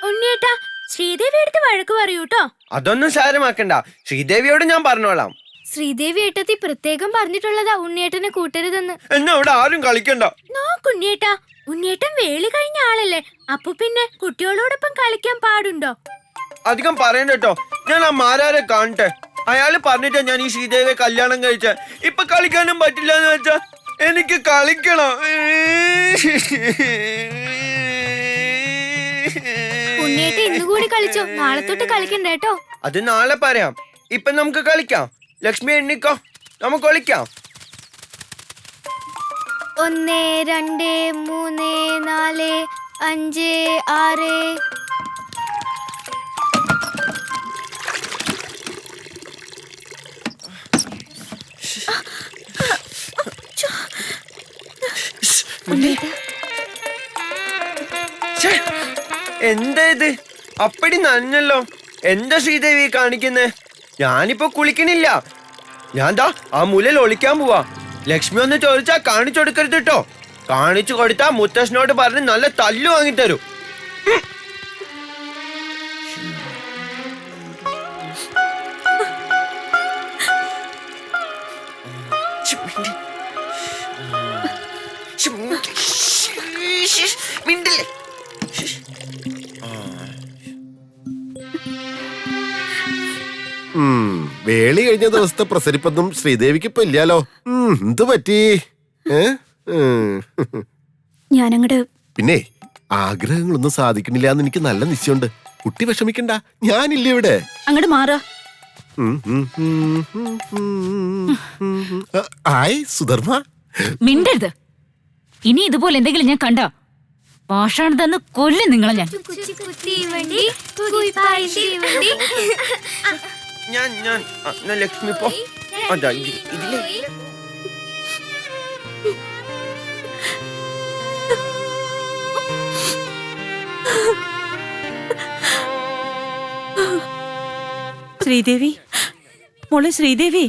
ഉണ്ണിയേട്ടാ, ശ്രീദേവി എടുത്ത് വഴക്ക് പറയൂട്ടോ. അതൊന്നും സാരമാക്കണ്ട, ശ്രീദേവിയോട് ഞാൻ പറഞ്ഞോളാം. ശ്രീദേവി ഏട്ടത്തി പ്രത്യേകം പറഞ്ഞിട്ടുള്ളതാ ഉണ്ണിയേട്ടനെ കൂട്ടരുതെന്ന്. എന്നാ ഇവിടെ ആരും കളിക്കണ്ട. നോക്കുണ്ണിയേട്ടാ, ഉണ്ണിയേട്ടൻ വേളി കഴിഞ്ഞ ആളല്ലേ, അപ്പൊ പിന്നെ കുട്ടികളോടൊപ്പം കളിക്കാൻ പാടുണ്ടോ? അധികം പറയണ്ട കേട്ടോ. ഞാൻ ആ മാരാരെ കാണട്ടെ. അയാള് പറഞ്ഞിട്ടാ ഞാൻ ഈ ശ്രീദേവിയെ കല്യാണം കഴിച്ച. ഇപ്പൊ കളിക്കാനും പറ്റില്ല എന്ന് വെച്ചാ എനിക്ക് കളിക്കണം. ഉണ്ണിയേട്ട ഇന്നുകൂടി കളിച്ചോ, നാളെ തൊട്ട് കളിക്കണ്ട കേട്ടോ. അത് നാളെ പറയാം. ഇപ്പൊ നമുക്ക് കളിക്കാം. ലക്ഷ്മി എണ്ണിക്കോ, നമുക്ക് കളിക്കാം. 1 2 3 4 5 6. എന്താ ഇത്? അപ്പടി നനഞ്ഞല്ലോ. എന്താ ശ്രീദേവി കാണിക്കുന്നേ? ഞാനിപ്പോ കുളിക്കണില്ല. ഞാൻ ദാ ആ മുലയിൽ ഒളിക്കാൻ പോവാ. ലക്ഷ്മി ഒന്ന് ചോദിച്ചാ കാണിച്ചു കൊടുക്കരുത് കേട്ടോ. കാണിച്ചു കൊടുത്താ മുത്തശ്ശനോട് പറഞ്ഞ് നല്ല തല്ലു വാങ്ങിത്തരും. വേളി കഴിഞ്ഞ ദിവസത്തെ പ്രസരിപ്പൊന്നും ശ്രീദേവിക്ക് ഇപ്പൊ ഇല്ലാലോ. എന്ത് പറ്റി? ഞാനങ്ങട് പിന്നെ ആഗ്രഹങ്ങളൊന്നും സാധിക്കണില്ല എന്ന് എനിക്ക് നല്ല നിശ്ചയമുണ്ട്. കുട്ടി വിഷമിക്കണ്ട, ഞാനില്ല ഇവിടെ. അങ്ങോട്ട് മാറാ. ആയ് സുധർമ്മ, മിണ്ടരുത്. ഇനി ഇതുപോലെ എന്തെങ്കിലും ഞാൻ കണ്ട പാഷാണ് തന്ന് കൊല്ലും നിങ്ങളെ ഞാൻ. ഞാൻ ലക്ഷ്മി പോ. അതാ ഇതിലെ ശ്രീദേവി, മോളെ ശ്രീദേവി.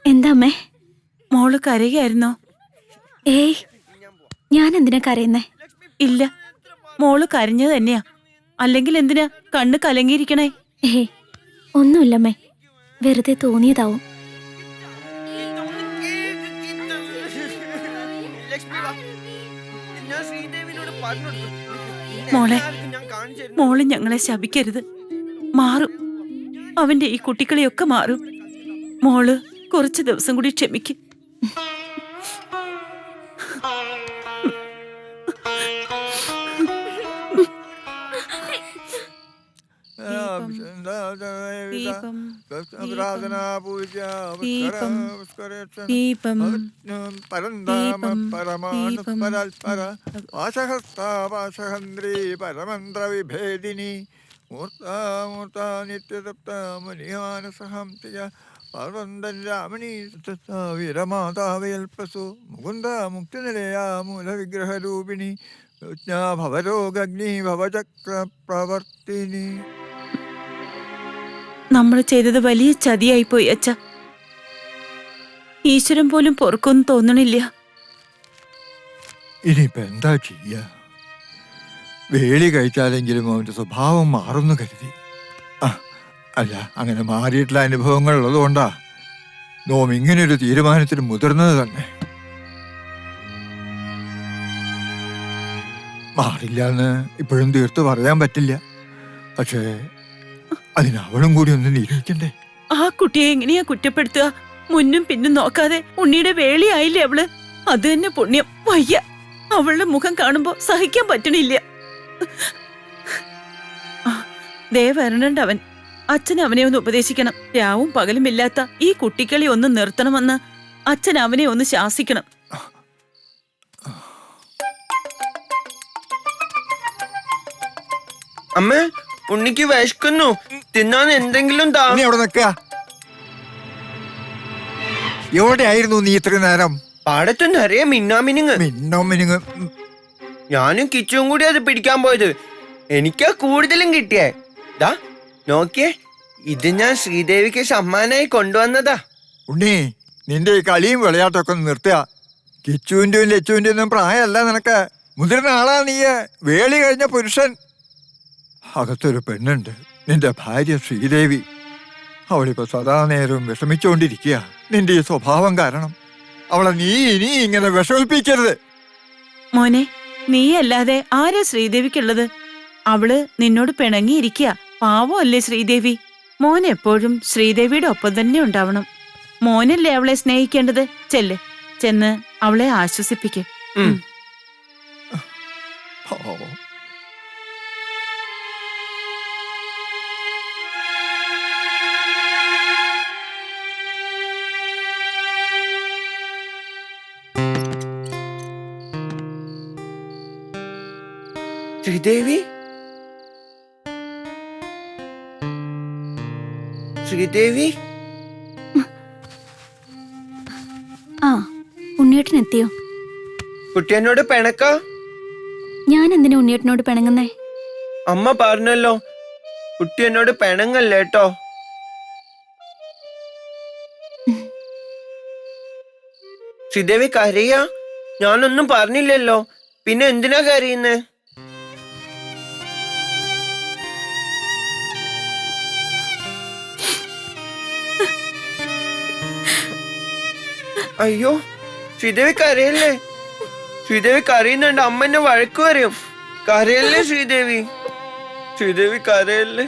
എന്താ അമ്മേ? മോള് കരയായിരുന്നോ? ഏയ്, ഞാൻ എന്തിനാ കരയുന്നേ? ഇല്ല, മോള് കരഞ്ഞത് തന്നെയാ. അല്ലെങ്കിൽ എന്തിനാ കണ്ണ് കലങ്ങിയിരിക്കണേ? ഏ ഒന്നുമില്ലമ്മേ, വെറുതെ തോന്നിയതാവും. മോള് ഞങ്ങളെ ശപിക്കരുത്. മാറും, അവന്റെ ഈ കുട്ടികളെയൊക്കെ മാറും. മോള് കുറച്ച് ദിവസം കൂടി ക്ഷമിക്കും. പരമന്ത്ര വിഭേദിനി മൂർത്താമൂർത്ത നിത്യസപ്തമുനിമാനസഹംസിക പാർവന്തൻ രാമണീ വീരമാതാവയൽപസു മുകുന്ദ മുക്തിനിലയാ മൂലവിഗ്രഹരൂപിണി ഭവരോഗഗ്നി ഭവചക്ര പ്രവർത്തിനി. നമ്മൾ ചെയ്തത് വലിയ ചതിയായിപ്പോയി അച്ഛ. ഈശ്വരൻ പോലും പൊറുക്കൊന്നും തോന്നണില്ല. ഇനിയിപ്പോ എന്താ ചെയ്യ? വേളി കഴിച്ചാലെങ്കിലും അവന്റെ സ്വഭാവം മാറുന്നു കരുതി. അല്ല, അങ്ങനെ മാറിയിട്ടുള്ള അനുഭവങ്ങൾ ഉള്ളതുകൊണ്ടാ നോം ഇങ്ങനെയൊരു തീരുമാനത്തിന് മുതിർന്നത് തന്നെ. മാറില്ല എന്ന് ഇപ്പോഴും തീർത്ത് പറയാൻ പറ്റില്ല. പക്ഷേ അതിനവളും കൂടി ഒന്ന് നിരൂപിക്കണ്ടേ? ആ കുട്ടിയെ എങ്ങനെയാ കുറ്റപ്പെടുത്തുക? മുന്നും പിന്നും നോക്കാതെ ഉണ്ണിയുടെ വേളിയായില്ലേ അവള്? അത് തന്നെ പുണ്യം. വയ്യ, അവളുടെ മുഖം കാണുമ്പോ സഹിക്കാൻ പറ്റണില്ല. ദേ വരണുണ്ട് അവൻ. അച്ഛൻ അവനെ ഒന്ന് ഉപദേശിക്കണം. രാവും പകലും ഇല്ലാത്ത ഈ കുട്ടിക്കളി ഒന്ന് നിർത്തണമെന്ന് അച്ഛൻ അവനെ ഒന്ന് ശാസിക്കണം. അമ്മ, ഉണ്ണിക്ക് വിശക്കുന്നു. തിന്നാൻ എന്തെങ്കിലും താ. നീ അവിടെ നിൽക്കുക. എവിടെയായിരുന്നു നീ ഇത്രയും നേരം? പാടത്ത് നിറയെ മിന്നാമിനുങ്ങ്. മിന്നോമിനുങ്ങ്. ഞാനും കിച്ചും കൂടി അത് പിടിക്കാൻ പോയത്. എനിക്കാ കൂടുതലും കിട്ടിയേ. ദാ നോക്കിയേ, ഇത് ഞാൻ ശ്രീദേവിക്ക് സമ്മാനായി കൊണ്ടുവന്നതാ. ഉണ്ണി, നിന്റെ ഈ കളിയും വിളയാട്ടൊക്കെ ഒന്ന് നിർത്തുക. കിച്ചുവിന്റെയും ലച്ചുവിന്റെ ഒന്നും പ്രായമല്ല നിനക്ക്. മുതിർന്ന ആളാ നീ, വേളി കഴിഞ്ഞ പുരുഷൻ. അകത്തൊരു പെണ്ണുണ്ട്, നിന്റെ ഭാര്യ ശ്രീദേവി. അവളിപ്പോ സദാ നേരവും വിഷമിച്ചുകൊണ്ടിരിക്കുക നിന്റെ ഈ സ്വഭാവം കാരണം. അവളെ നീ ഇനി ഇങ്ങനെ വിഷമിപ്പിക്കരുത്. മോനെ, നീയല്ലാതെ ആരാ ശ്രീദേവിക്കുള്ളത്? അവള് നിന്നോട് പിണങ്ങിയിരിക്കുക. പാവമല്ലേ ശ്രീദേവി? മോൻ എപ്പോഴും ശ്രീദേവിയുടെ ഒപ്പം തന്നെ ഉണ്ടാവണം. മോനല്ലേ അവളെ സ്നേഹിക്കേണ്ടത്. ചെന്ന് അവളെ ആശ്വസിപ്പിക്കും. ശ്രീദേവി, ശ്രീദേവി. ആ, ഉണ്ണിയേട്ടനെത്തിയോ? കുട്ടിയനോട് പിണക്ക? ഞാൻ എന്തിനാ ഉണ്ണിയേട്ടനോട് പിണങ്ങുന്നേ? അമ്മ പറഞ്ഞല്ലോ, കുട്ടിയനോട് പിണങ്ങല്ലേ കേട്ടോ. ശ്രീദേവി കരയാ? ഞാനൊന്നും പറഞ്ഞില്ലല്ലോ, പിന്നെ എന്തിനാ കരയുന്നേ? അയ്യോ, ശ്രീദേവി കരയല്ലേ? ശ്രീദേവി കരയുന്നുണ്ട്, അമ്മ എന്നെ വഴക്ക് പറയും. കരയല്ലേ ശ്രീദേവി? ശ്രീദേവി കരയല്ലേ?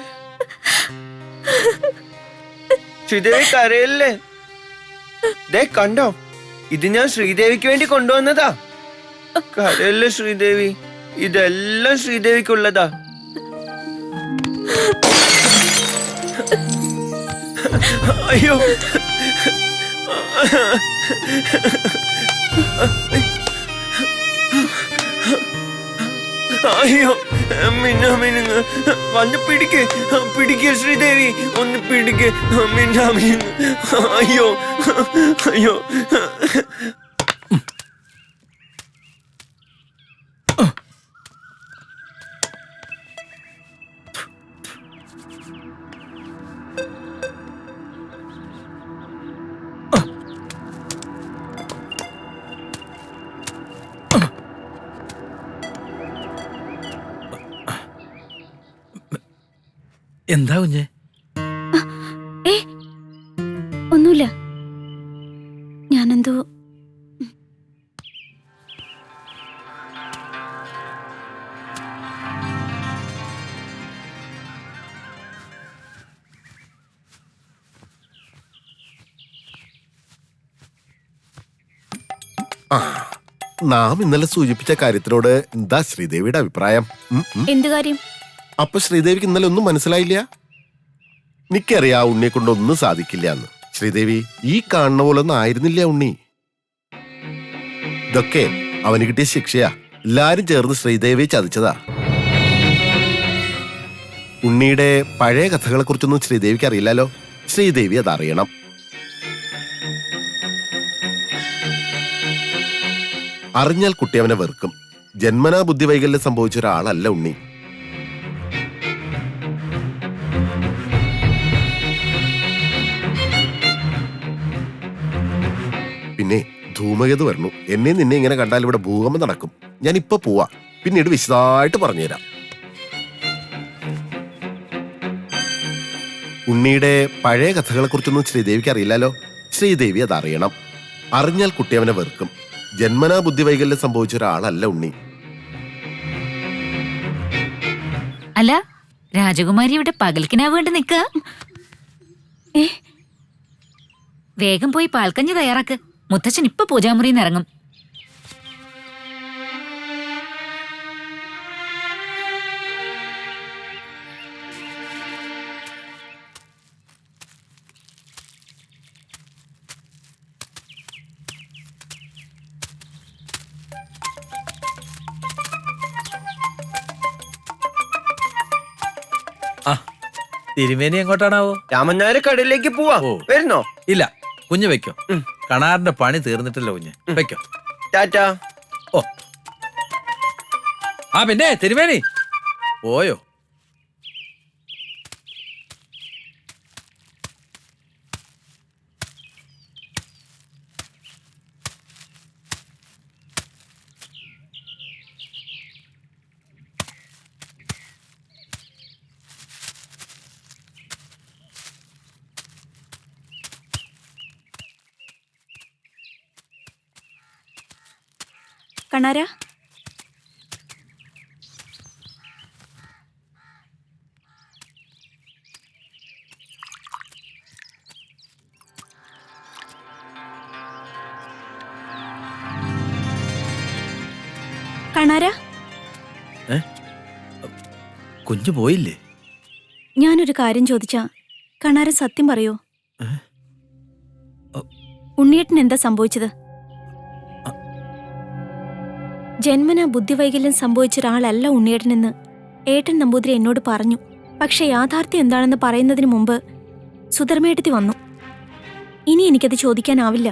ശ്രീദേവി കരയല്ലേ? ദേ കണ്ടോ, ഇത് ഞാൻ ശ്രീദേവിക്ക് വേണ്ടി കൊണ്ടുവന്നതാ. കരയല്ലേ ശ്രീദേവി? ഇതെല്ലാം ശ്രീദേവിക്കുള്ളതാ. അയ്യോ, അയ്യോ, മിന്നാമിനുങ്ങ് വന്ന് പിടിക്ക് ശ്രീദേവി, ഒന്ന് പിടിക്ക് മിന്നാമിനുങ്ങ്. അയ്യോ അയ്യോ. എന്താ കുഞ്ഞേ? ഒന്നുമില്ല. ഞാനെന്തോ നാം ഇന്നലെ സൂചിപ്പിച്ച കാര്യത്തിനോട് എന്താ ശ്രീദേവിയുടെ അഭിപ്രായം? എന്ത് കാര്യം? അപ്പൊ ശ്രീദേവിക്ക് ഇന്നലെ ഒന്നും മനസ്സിലായില്ല? എനിക്കറിയാ ഉണ്ണിയെ കൊണ്ടൊന്നും സാധിക്കില്ല എന്ന്. ശ്രീദേവി, ഈ കാണുന്ന പോലെ ഒന്നും ആയിരുന്നില്ല ഉണ്ണി. ഇതൊക്കെ അവന് കിട്ടിയ ശിക്ഷയാ. എല്ലാരും ചേർന്ന് ശ്രീദേവിയെ ചതിച്ചതാ. ഉണ്ണിയുടെ പഴയ കഥകളെ കുറിച്ചൊന്നും ശ്രീദേവിക്ക് അറിയില്ലല്ലോ. ശ്രീദേവി അതറിയണം. അറിഞ്ഞാൽ കുട്ടി അവനെ വെറുക്കും. ജന്മനാ ബുദ്ധിവൈകല്യം സംഭവിച്ച ഒരാളല്ല ഉണ്ണി. പിന്നെ ധൂമകേതു വരണു. എന്നെ നിന്നെ ഇങ്ങനെ കണ്ടാൽ ഇവിടെ ഭൂകമ്പം നടക്കും. ഞാൻ ഇപ്പൊ പോവാ, പിന്നീട് വിശദമായിട്ട് പറഞ്ഞുതരാം. ഉണ്ണിയുടെ പഴയ കഥകളെ കുറിച്ചൊന്നും ശ്രീദേവിക്ക് അറിയില്ലല്ലോ. ശ്രീദേവി അതറിയണം. അറിഞ്ഞാൽ കുട്ടി അവനെ വെറുക്കും. ജന്മനാ ബുദ്ധിവൈകല്യം സംഭവിച്ച ഒരാളല്ല ഉണ്ണി. അല്ല രാജകുമാരി ഇവിടെ പകൽക്കിനാ വേണ്ടി നിക്ക. വേഗം പോയി പാൽക്കഞ്ഞി തയ്യാറാക്ക്. മുത്തച്ഛൻ ഇപ്പൊ പൂജാമുറിന്ന് ഇറങ്ങും. തിരുമേനി എങ്ങോട്ടാണാവോ? രാമനായർ കടയിലേക്ക് പോവാ. വരുന്നോ? ഇല്ല, കുഞ്ഞ് വെക്കോ. കണാറിന്റെ പണി തീർന്നിട്ടില്ല കുഞ്ഞ്. വെക്കോ. ടാറ്റാ. ഓ ആ പിന്നെ തിരുമേനി പോയോ? കണാര, കണാര, കുഞ്ഞു പോയില്ലേ? ഞാനൊരു കാര്യം ചോദിച്ചാ കണാരൻ സത്യം പറയോ? ഉണ്ണിയേട്ടൻ എന്താ സംഭവിച്ചത്? ജന്മനാ ബുദ്ധിവൈകല്യം സംഭവിച്ച ഒരാളല്ല ഉണ്ണിയേട്ടനെന്ന് ഏട്ടൻ നമ്പൂതിരി എന്നോട് പറഞ്ഞു. പക്ഷെ യാഥാർത്ഥ്യം എന്താണെന്ന് പറയുന്നതിന് മുമ്പ് സുധർമ്മേട്ടത്തി വന്നു. ഇനി എനിക്കത് ചോദിക്കാനാവില്ല.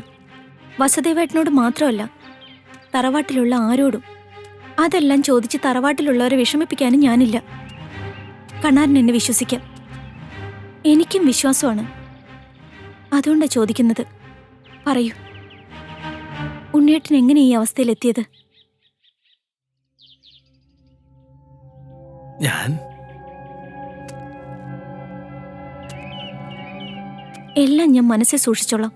വസുദേവേട്ടനോട് മാത്രമല്ല, തറവാട്ടിലുള്ള ആരോടും. അതെല്ലാം ചോദിച്ച് തറവാട്ടിലുള്ളവരെ വിഷമിപ്പിക്കാനും ഞാനില്ല. കണാരൻ എന്നെ വിശ്വസിക്കാം. എനിക്കും വിശ്വാസമാണ്. അതുകൊണ്ടാണ് ചോദിക്കുന്നത്. പറയൂ, ഉണ്ണിയേട്ടൻ എങ്ങനെ ഈ അവസ്ഥയിലെത്തിയത്? എല്ലാം ഞാൻ മനസ്സിൽ സൂക്ഷിച്ചോളാം.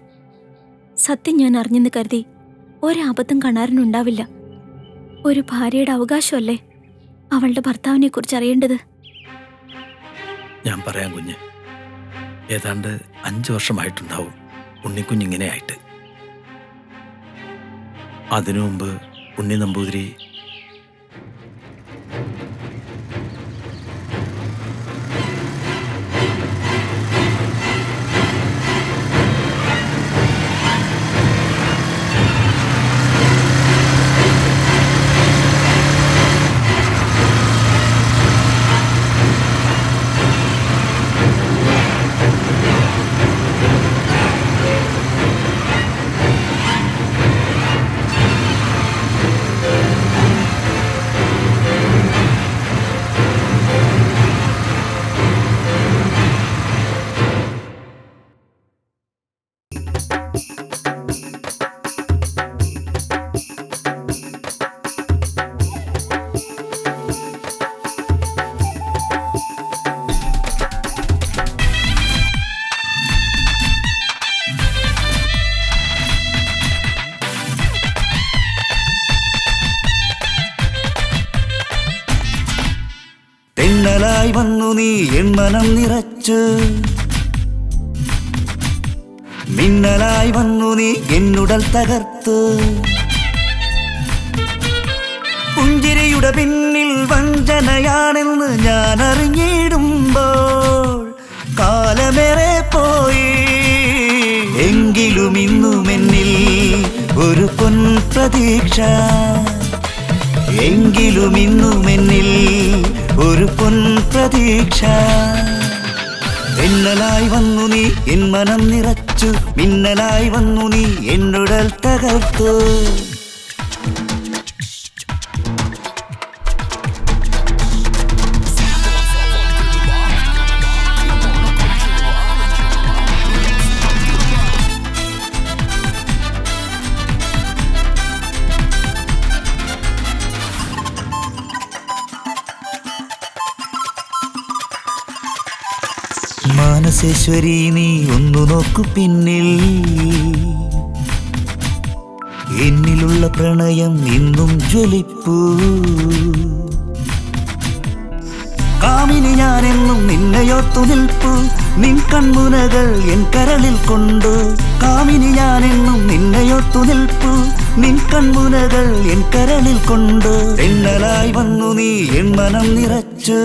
സത്യം ഞാൻ അറിഞ്ഞെന്ന് കരുതി ഒരബദ്ധം കണാരനുണ്ടാവില്ല. ഒരു ഭാര്യയുടെ അവകാശമല്ലേ അവളുടെ ഭർത്താവിനെ കുറിച്ച് അറിയേണ്ടത്. ഞാൻ പറയാം കുഞ്ഞ്. ഏതാണ്ട് 5 വർഷമായിട്ടുണ്ടാവും ഉണ്ണിക്കുഞ്ഞിങ്ങനെ ആയിട്ട്. അതിനു മുമ്പ് ഉണ്ണി നമ്പൂതിരി തെന്നലായി വന്നു നീ എൻ മനം നിറച്ചു, മിന്നലായി വന്നു നീ എന്നുടൽ തകർത്തു. പുഞ്ചിരിയുടെ പിന്നിൽ വഞ്ചനയാണെന്ന് ഞാൻ അറിഞ്ഞിടുമ്പോൾ കാലമേറെ പോയി. എങ്കിലും ഇന്നും എന്നിൽ ഒരു പൊൻപ്രതീക്ഷ, എങ്കിലും ഇന്നും എന്നിൽ ഒരു പൊൻപ്രതീക്ഷ. തെന്നലായി വന്നു നീ എൻ മനം നിറച്ചു, മിന്നലായി വന്നു നീ എന്നുടൽ തകർത്തു. മാനസേശ്വരി നീ ഒന്നു നോക്കു പിന്നിൽ, എന്നിലുള്ള പ്രണയം ഇന്നും ജ്വലിപ്പൂ. കാമിനി ഞാനെന്നും നിന്നെയോർത്തു നിൽപ്പു നിൻ കൺമുനകൾ എൻ കരളിൽ കൊണ്ടു കാമിനി ഞാനെന്നും നിന്നെയോർത്തു നിൽപ്പു നിൻ കൺമുനകൾ എൻ കരളിൽ കൊണ്ടു തെന്നലായി വന്നു നീ എൻ മനം നിറച്ചു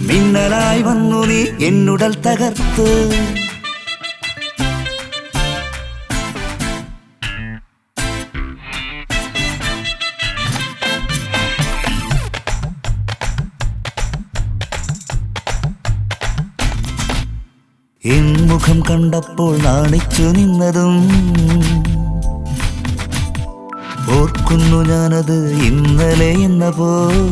മിന്നലായി വന്നു നീ എന്നുടൽ തകർത്ത് എൻ മുഖം കണ്ടപ്പോൾ നാണിച്ചു നിന്നതും ഓർക്കുന്നു ഞാനത് ഇന്നലെ എന്ന പോൽ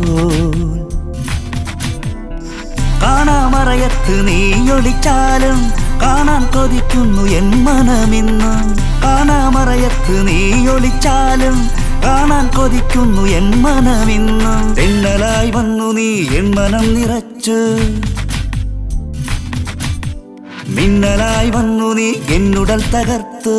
കാണാമറയത്ത് നീ ഒളിച്ചാലും കാണാൻ കൊതിക്കുന്നു എൻ മനമിന്നും കാണാമറയത്ത് നീ ഒളിച്ചാലും കാണാൻ കൊതിക്കുന്നു എൻ മനമിന്നും തെന്നലായി വന്നു നീ എൻ മനം നിറച്ചു മിന്നലായി വന്നു നീ എന്നുടൽ തകർത്ത്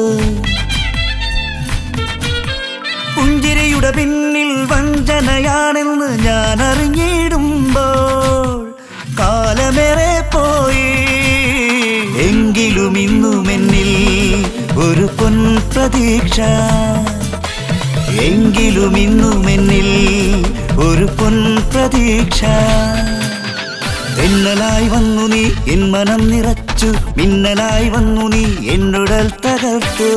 പുഞ്ചിരിയുടെ പിന്നിൽ വഞ്ചനയാണെന്ന് ഞാൻ അറിഞ്ഞിടുമ്പോൾ കാലമേറെ പോയി എങ്കിലും ഇന്നും എന്നിൽ ഒരു പൊൻപ്രതീക്ഷ എങ്കിലും ഇന്നും എന്നിൽ ഒരു പൊൻപ്രതീക്ഷ തെന്നലായി വന്നു നീ എൻ മനം നിറച്ചു മിന്നലായി വന്നു നീ എന്നുടൽ തകർത്തു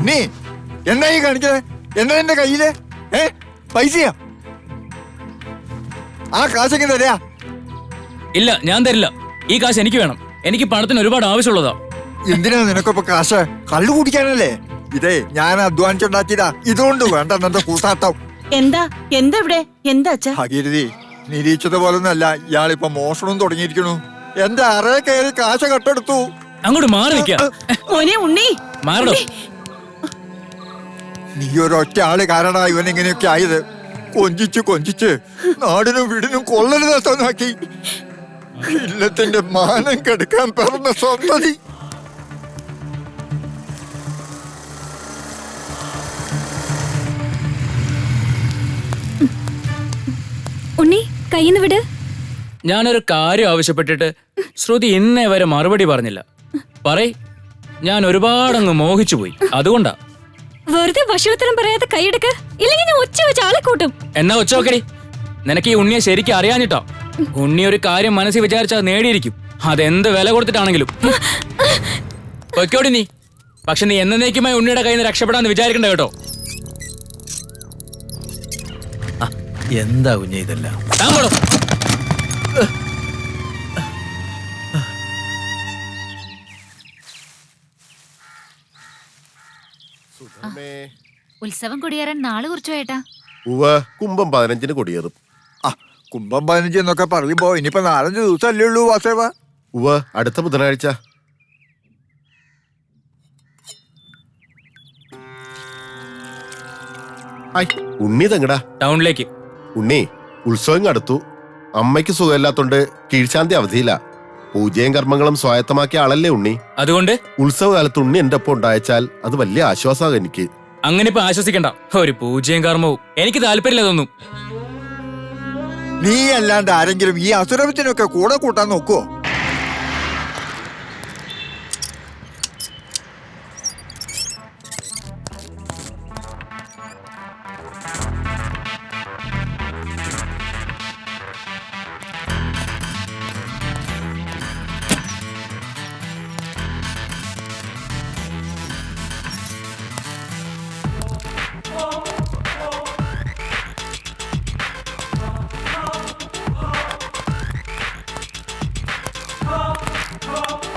നീ എന്നാ ഈ കാണിച്ചത്? എന്നാ എന്റെ കയ്യില് പൈസയാ? ആ കാശൊക്കെ തരാ? ഇല്ല, ഞാൻ തരില്ല. ഈ കാശ് എനിക്ക് വേണം. എനിക്ക് പണത്തിന് ഒരുപാട് ആവശ്യമുള്ളതാ. എന്തിനാ നിനക്കിപ്പോ കാശ്? കള്ളു കുടിക്കാനല്ലേ? ഇതേ ഞാൻ അധ്വാനിച്ചുണ്ടാക്കിയതാ. ഇതുകൊണ്ട് വേണ്ട എന്റെ കൂട്ടാട്ടം. എന്താ ഇവിടെ എന്താ അച്ഛാ? ഭഗീരഥി, നിരീക്ഷിച്ച പോലൊന്നല്ല, ഇയാളിപ്പോ മോഷണം തുടങ്ങിയിരിക്കണു. എന്റെ അറയെ കയറി കാശ് കട്ടെടുത്തു. അങ്ങോട്ട് മാറി ഉണ്ണി മാറോ. നീ ഒരൊറ്റ ആള് കാരണ ഇവനിങ്ങനെയൊക്കെ ആയത്. കൊഞ്ചിച്ച് നാടിനും വീടിനും കൊള്ളരുതാക്കി ഇല്ലത്തിന്റെ മാനം കെടുക്കാൻ പറഞ്ഞ സ്വന്തതി. ഉണ്ണി കയ്യിന്ന് വിട്. ഞാനൊരു കാര്യം ആവശ്യപ്പെട്ടിട്ട് ശ്രുതി ഇന്നേ വരെ മറുപടി പറഞ്ഞില്ല. പറയ്, ഞാൻ ഒരുപാടങ്ങ് മോഹിച്ചു പോയി, അതുകൊണ്ടാ. വെറുതെ ഭക്ഷണത്തിനും പറയാതെ കൈയെടുക്ക, ഇല്ലെങ്കിൽ ഞാൻ ഒച്ച വെച്ച് ആളെ കൂട്ടും. എന്നാ ഒച്ച നോക്കടി. നിനക്ക് ഈ ഉണ്ണിയെ ശരിക്കും അറിയാഞ്ഞിട്ടോ. ഉണ്ണി ഒരു കാര്യം മനസ്സിൽ വിചാരിച്ചാൽ നേടിയിരിക്കും, അതെന്ത് വില കൊടുത്തിട്ടാണെങ്കിലും. പൊയ്ക്കോടി നീ. പക്ഷെ നീ എന്നേക്കുമായി ഉണ്ണിയുടെ കയ്യിൽ നിന്ന് രക്ഷപ്പെടാന്ന് വിചാരിക്കണ്ട കേട്ടോ. എന്താ കുഞ്ഞെ ഇതെല്ലാം? ഉത്സവം കൊടിയേറാൻ നാളെ കുറിച്ചു ഏട്ടാ. കുംഭം 15 കൊടിയേറും. കുംഭം 15 എന്നൊക്കെ പറയുമ്പോ ഇനിയിപ്പോ 4-5 ദിവസമല്ലേ ഉള്ളൂ വാസേവ. അടുത്ത ബുധനാഴ്ച. ഉണ്ണി തങ്ങടാ ടൗണിലേക്ക്. ഉണ്ണി, ഉത്സവം അടുത്തു. അമ്മയ്ക്ക് സുഖമില്ലാത്തോണ്ട് കീഴ്ശാന്തി അവധിയില്ല. പൂജയും കർമ്മങ്ങളും സ്വായത്തമാക്കിയ ആളല്ലേ ഉണ്ണി. അതുകൊണ്ട് ഉത്സവകാലത്ത് ഉണ്ണി എന്റെ ഒപ്പം ഉണ്ടായച്ചാൽ അത് വലിയ ആശ്വാസമാണ് എനിക്ക്. അങ്ങനെ ഇപ്പൊ ആശ്വസിക്കണ്ട. ഒരു പൂജയും കർമ്മവും എനിക്ക് താല്പര്യമില്ല തോന്നും. നീ അല്ലാണ്ട് ആരെങ്കിലും ഈ അസുരത്തിനൊക്കെ കൂടെ കൂട്ടാൻ നോക്കുവോ?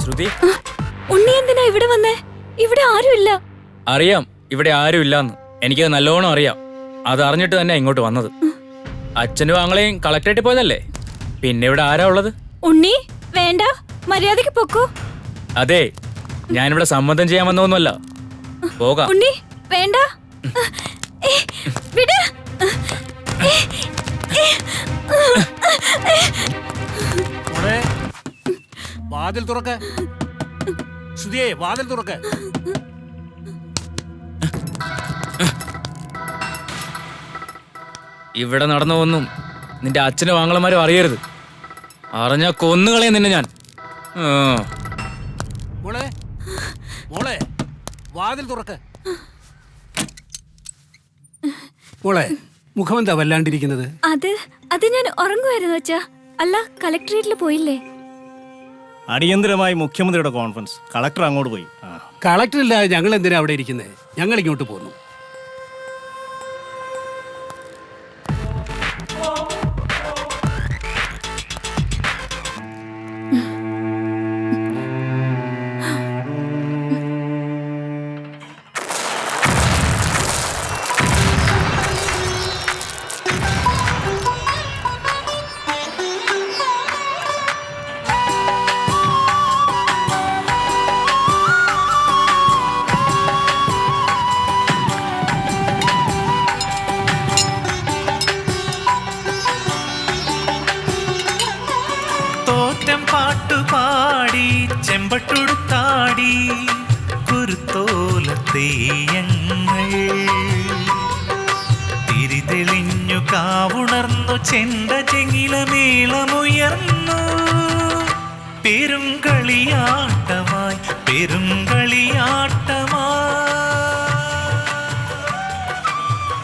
ശ്രുതി, ഉണ്ണി എന്തിനാ ഇവിടെ വന്നേ? ഇവിടെ ആരുമില്ല. അറിയാം ഇവിടെ ആരും ഇല്ലാന്ന്. എനിക്കത് നല്ലോണം അറിയാം. അത് അറിഞ്ഞിട്ട് തന്നെ ഇങ്ങോട്ട് വന്നത്. അച്ഛനും ആങ്ങളെയും കളക്ടറേറ്റ് പോയതല്ലേ, പിന്നെ ഇവിടെ ആരാ ഉള്ളത്? ഉണ്ണി വേണ്ട, മര്യാദക്ക് പൊക്കോ. അതെ, ഞാനിവിടെ സമ്മതം ചെയ്യാൻ വന്നൊന്നുമല്ല. പോകാം. ഉണ്ണി വേണ്ട, വിട്. വാതിൽ തുറക്ക. ശ്രുതിയെ, വാതിൽ തുറക്ക. ഇവിടെ നടന്നതൊന്നും നിന്റെ അച്ഛനും ആങ്ങളമാരും അറിയരുത്. അറിഞ്ഞാ കൊന്നുകളെ നിന്നെ ഞാൻ. മോളെ, മോളെ, വാതിൽ തുറക്ക. മോളെ, മുഖമെന്താ വല്ലാണ്ടിരിക്കുന്നത്? അത് ഞാൻ ഉറങ്ങുമായിരുന്നു അച്ഛാ. അല്ല, കളക്ടറേറ്റിൽ പോയില്ലേ? അടിയന്തരമായി മുഖ്യമന്ത്രിയുടെ കോൺഫറൻസ്. കളക്ടർ അങ്ങോട്ട് പോയി. കളക്ടറില്ലാതെ ഞങ്ങൾ എന്തിനാ അവിടെ ഇരിക്കുന്നത്? ഞങ്ങൾ ഇങ്ങോട്ട് പോന്നു. പാട്ടുപാടി ചെമ്പട്ടുടുത്താടി കുരുത്തോല തെയ്യങ്ങൾ തിരിതെളിഞ്ഞു കാവുണർന്നു ചെണ്ട ചെങ്ങിലമേളമുയർന്നു പെരുങ്കളിയാട്ടമായി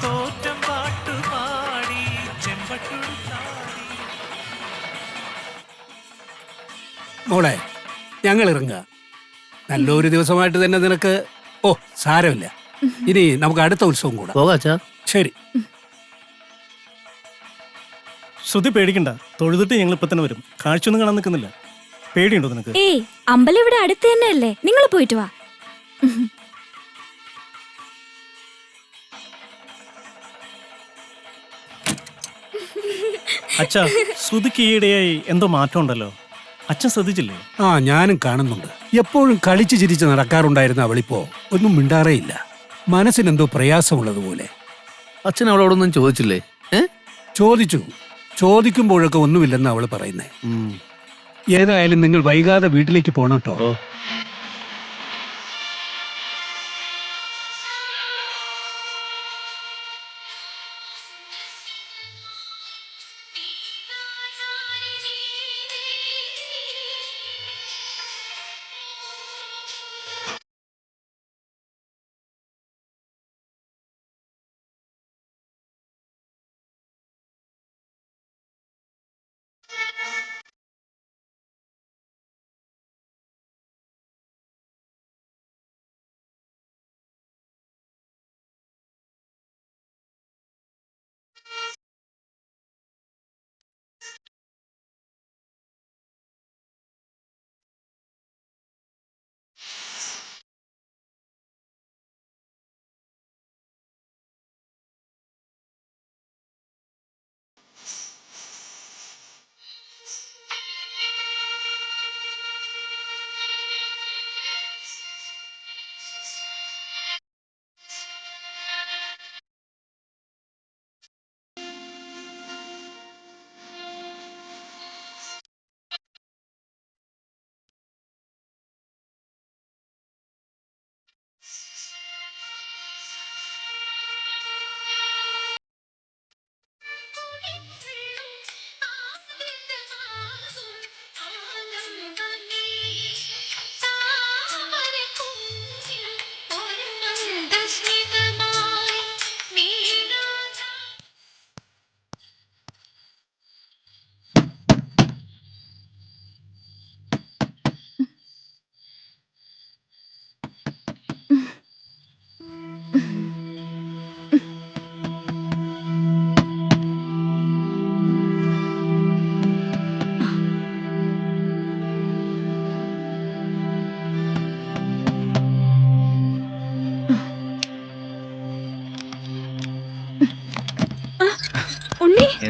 തോറ്റം പാട്ടുപാടി ചെമ്പട്ടുടുത്താടി. മോളെ, ഞങ്ങൾ ഇറങ്ങുക. നല്ലൊരു ദിവസമായിട്ട് തന്നെ നിനക്ക് സാരമില്ല. ഇനി നമുക്ക് അടുത്ത ഉത്സവം കൂടാ. ശരി. ശ്രുതി പേടിക്കണ്ട, തൊഴുതിട്ട് ഞങ്ങൾ ഇപ്പൊ തന്നെ വരും. കാഴ്ചയൊന്നും കാണാൻ നിൽക്കുന്നില്ല. പേടിയുണ്ടോ നിനക്ക്? ഏയ്, അമ്പലം ഇവിടെ അടുത്ത് തന്നെയല്ലേ, നിങ്ങൾ പോയിട്ട് വാ. അച്ഛാ, ശ്രുതിക്ക് ഈയിടെയായി എന്തോ മാറ്റം ഉണ്ടല്ലോ. അച്ഛൻ ശ്രദ്ധിച്ചില്ലേ? ഞാനും കാണുന്നുണ്ട്. എപ്പോഴും കളിച്ചു ചിരിച്ച് നടക്കാറുണ്ടായിരുന്ന അവളിപ്പോ ഒന്നും മിണ്ടാറേയില്ല. മനസ്സിനെന്തോ പ്രയാസമുള്ളതുപോലെ. അച്ഛൻ അവളോടൊന്നും ചോദിച്ചില്ലേ? ചോദിക്കുമ്പോഴൊക്കെ ഒന്നുമില്ലെന്ന് അവള് പറയുന്നേ. ഏതായാലും നിങ്ങൾ വൈകാതെ വീട്ടിലേക്ക് പോണം കേട്ടോ.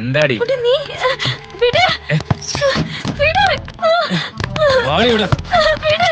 എന്താടി നീ വിട് വിട് വാടി ഇവിടെ. വിട്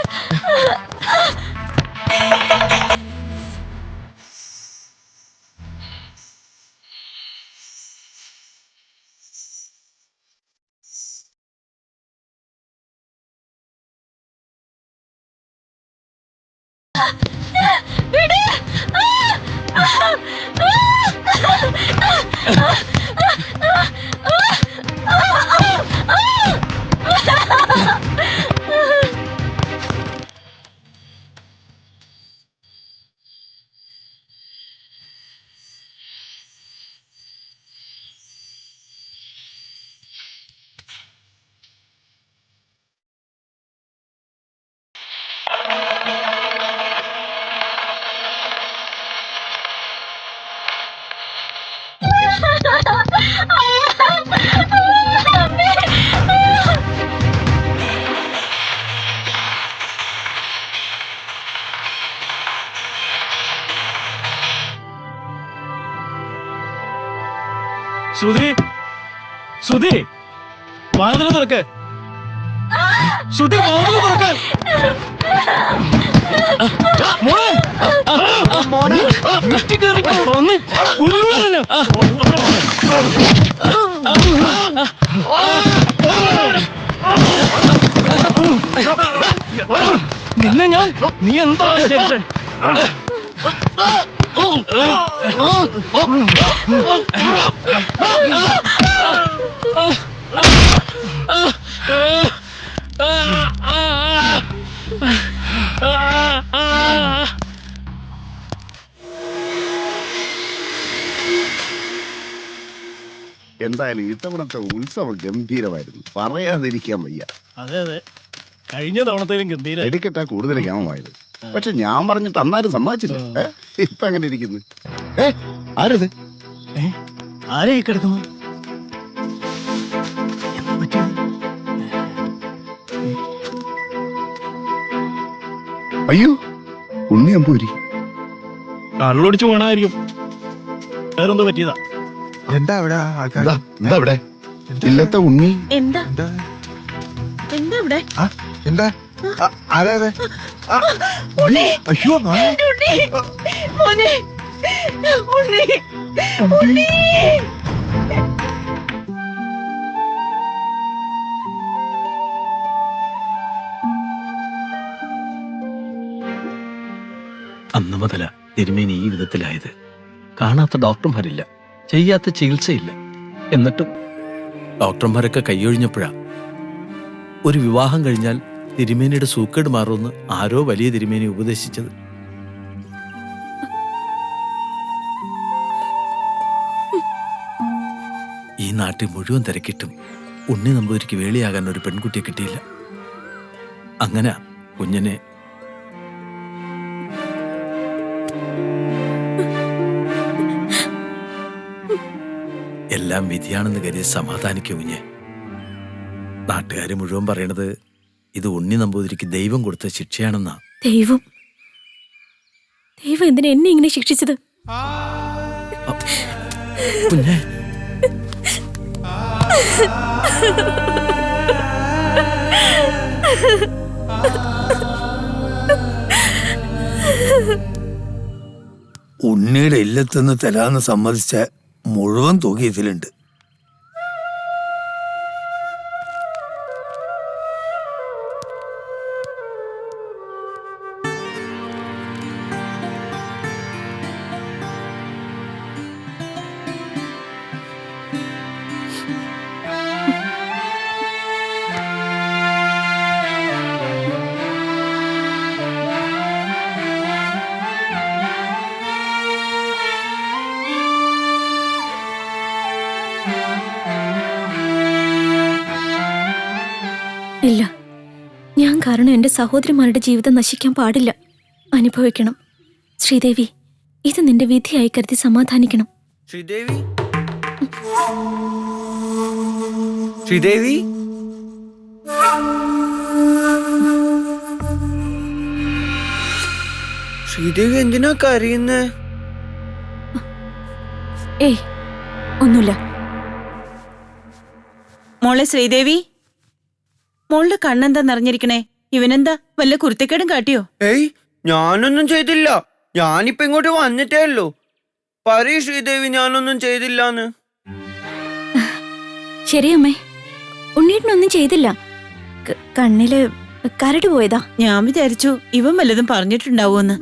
ശ്രുതി ശ്രുതി വാതിൽ തുറക്ക്. ശ്രുതി വാതിൽ തുറക്കാൻ. നിന്നെ ഞാൻ നീ എന്താ എന്തായാലും ഇത്തവണത്തെ ഉത്സവം ഗംഭീരമായിരുന്നു, പറയാതിരിക്കാൻ വയ്യ. അതെ അതെ, കഴിഞ്ഞ തവണത്തേലും ഗംഭീര. വെടിക്കെട്ടാ കൂടുതൽ ഗ്രാമമായത്. പക്ഷെ ഞാൻ പറഞ്ഞിട്ട് അന്നാരും സമ്മതിച്ചില്ല. ഇപ്പൊ എങ്ങനെ ഇരിക്കുന്നു? ആരത്? ആരെയും കിടക്കുന്നു? അയ്യോ, ഉണ്ണിയമ്പൂരി കള്ളൊടിച്ചു പോകണമായിരിക്കും. വേറെന്തോ പറ്റിയതാ. എന്താ അവിടെ ആൾക്കാർ? എന്താ ഇവിടെ ഇല്ലത്തെ ഉണ്ണി? എന്താ എന്താ ഇവിടെ? എന്താ ആരാ? അയ്യോ അന്ന് മുതല തിരുമേനി ഈ വിധത്തിലായത്. കാണാത്ത ഡോക്ടർമാരില്ല, ചെയ്യാത്ത ചികിത്സയില്ല. എന്നിട്ടും ഡോക്ടർമാരൊക്കെ കൈയൊഴിഞ്ഞപ്പോഴാ ഒരു വിവാഹം കഴിഞ്ഞാൽ തിരുമേനിയുടെ സൂക്കേട് മാറുമെന്ന് ആരോ വലിയ തിരുമേനി ഉപദേശിച്ചത്. ഈ നാട്ടിൽ മുഴുവൻ തിരക്കിട്ടും ഉണ്ണി നമ്പൂതിരിക്ക് വേളിയാകാൻ ഒരു പെൺകുട്ടിയെ കിട്ടിയില്ല. അങ്ങനെ കുഞ്ഞിനെ എല്ലാം വിധിയാണെന്ന് കരുതി സമാധാനിക്കും കുഞ്ഞ്. നാട്ടുകാർ മുഴുവൻ പറയണത് ഇത് ഉണ്ണി നമ്പൂതിരിക്ക് ദൈവം കൊടുത്ത ശിക്ഷയാണെന്നാ. ദൈവം ദൈവം എന്തിനാ എന്നെ ഇങ്ങനെ ശിക്ഷിച്ചത്? കുഞ്ഞെ ഉണ്ണിയുടെ ഇല്ലത്തുനിന്ന് തരാന്ന് സമ്മതിച്ച മുഴുവൻ തുക ഇതിലുണ്ട്. ഇല്ല, ഞാൻ കാരണം എന്റെ സഹോദരിമാരുടെ ജീവിതം നശിക്കാൻ പാടില്ല. അനുഭവിക്കണം. ശ്രീദേവി, ഇത് നിന്റെ വിധിയായി കരുതി സമാധാനിക്കണം. ശ്രീദേവി, ശ്രീദേവി, ശ്രീദേവി എന്തിനാ കരയുന്നേ? ഏയ്, ഒന്നുമില്ല. മോളെ ശ്രീദേവി, മോളുടെ കണ്ണെന്താ നിറഞ്ഞിരിക്കണേ? ഇവനെന്താ വല്ല കുരുത്തക്കേടും കാട്ടിയോ? ഏയ്, ഞാനൊന്നും ചെയ്തില്ല. ഞാനിപ്പോ ഇങ്ങോട്ട് വന്നിട്ടേ ഉള്ളൂ. പറയൂ ശ്രീദേവി, ഞാനൊന്നും ചെയ്തില്ലാന്ന്. ശരിയമ്മേ, ഉണ്ണീട്ടനൊന്നും ചെയ്തില്ല. കണ്ണില് കരട് പോയതാ. ഞാൻ വിചാരിച്ചു ഇവൻ വല്ലതും പറഞ്ഞിട്ടുണ്ടാവൂന്ന്.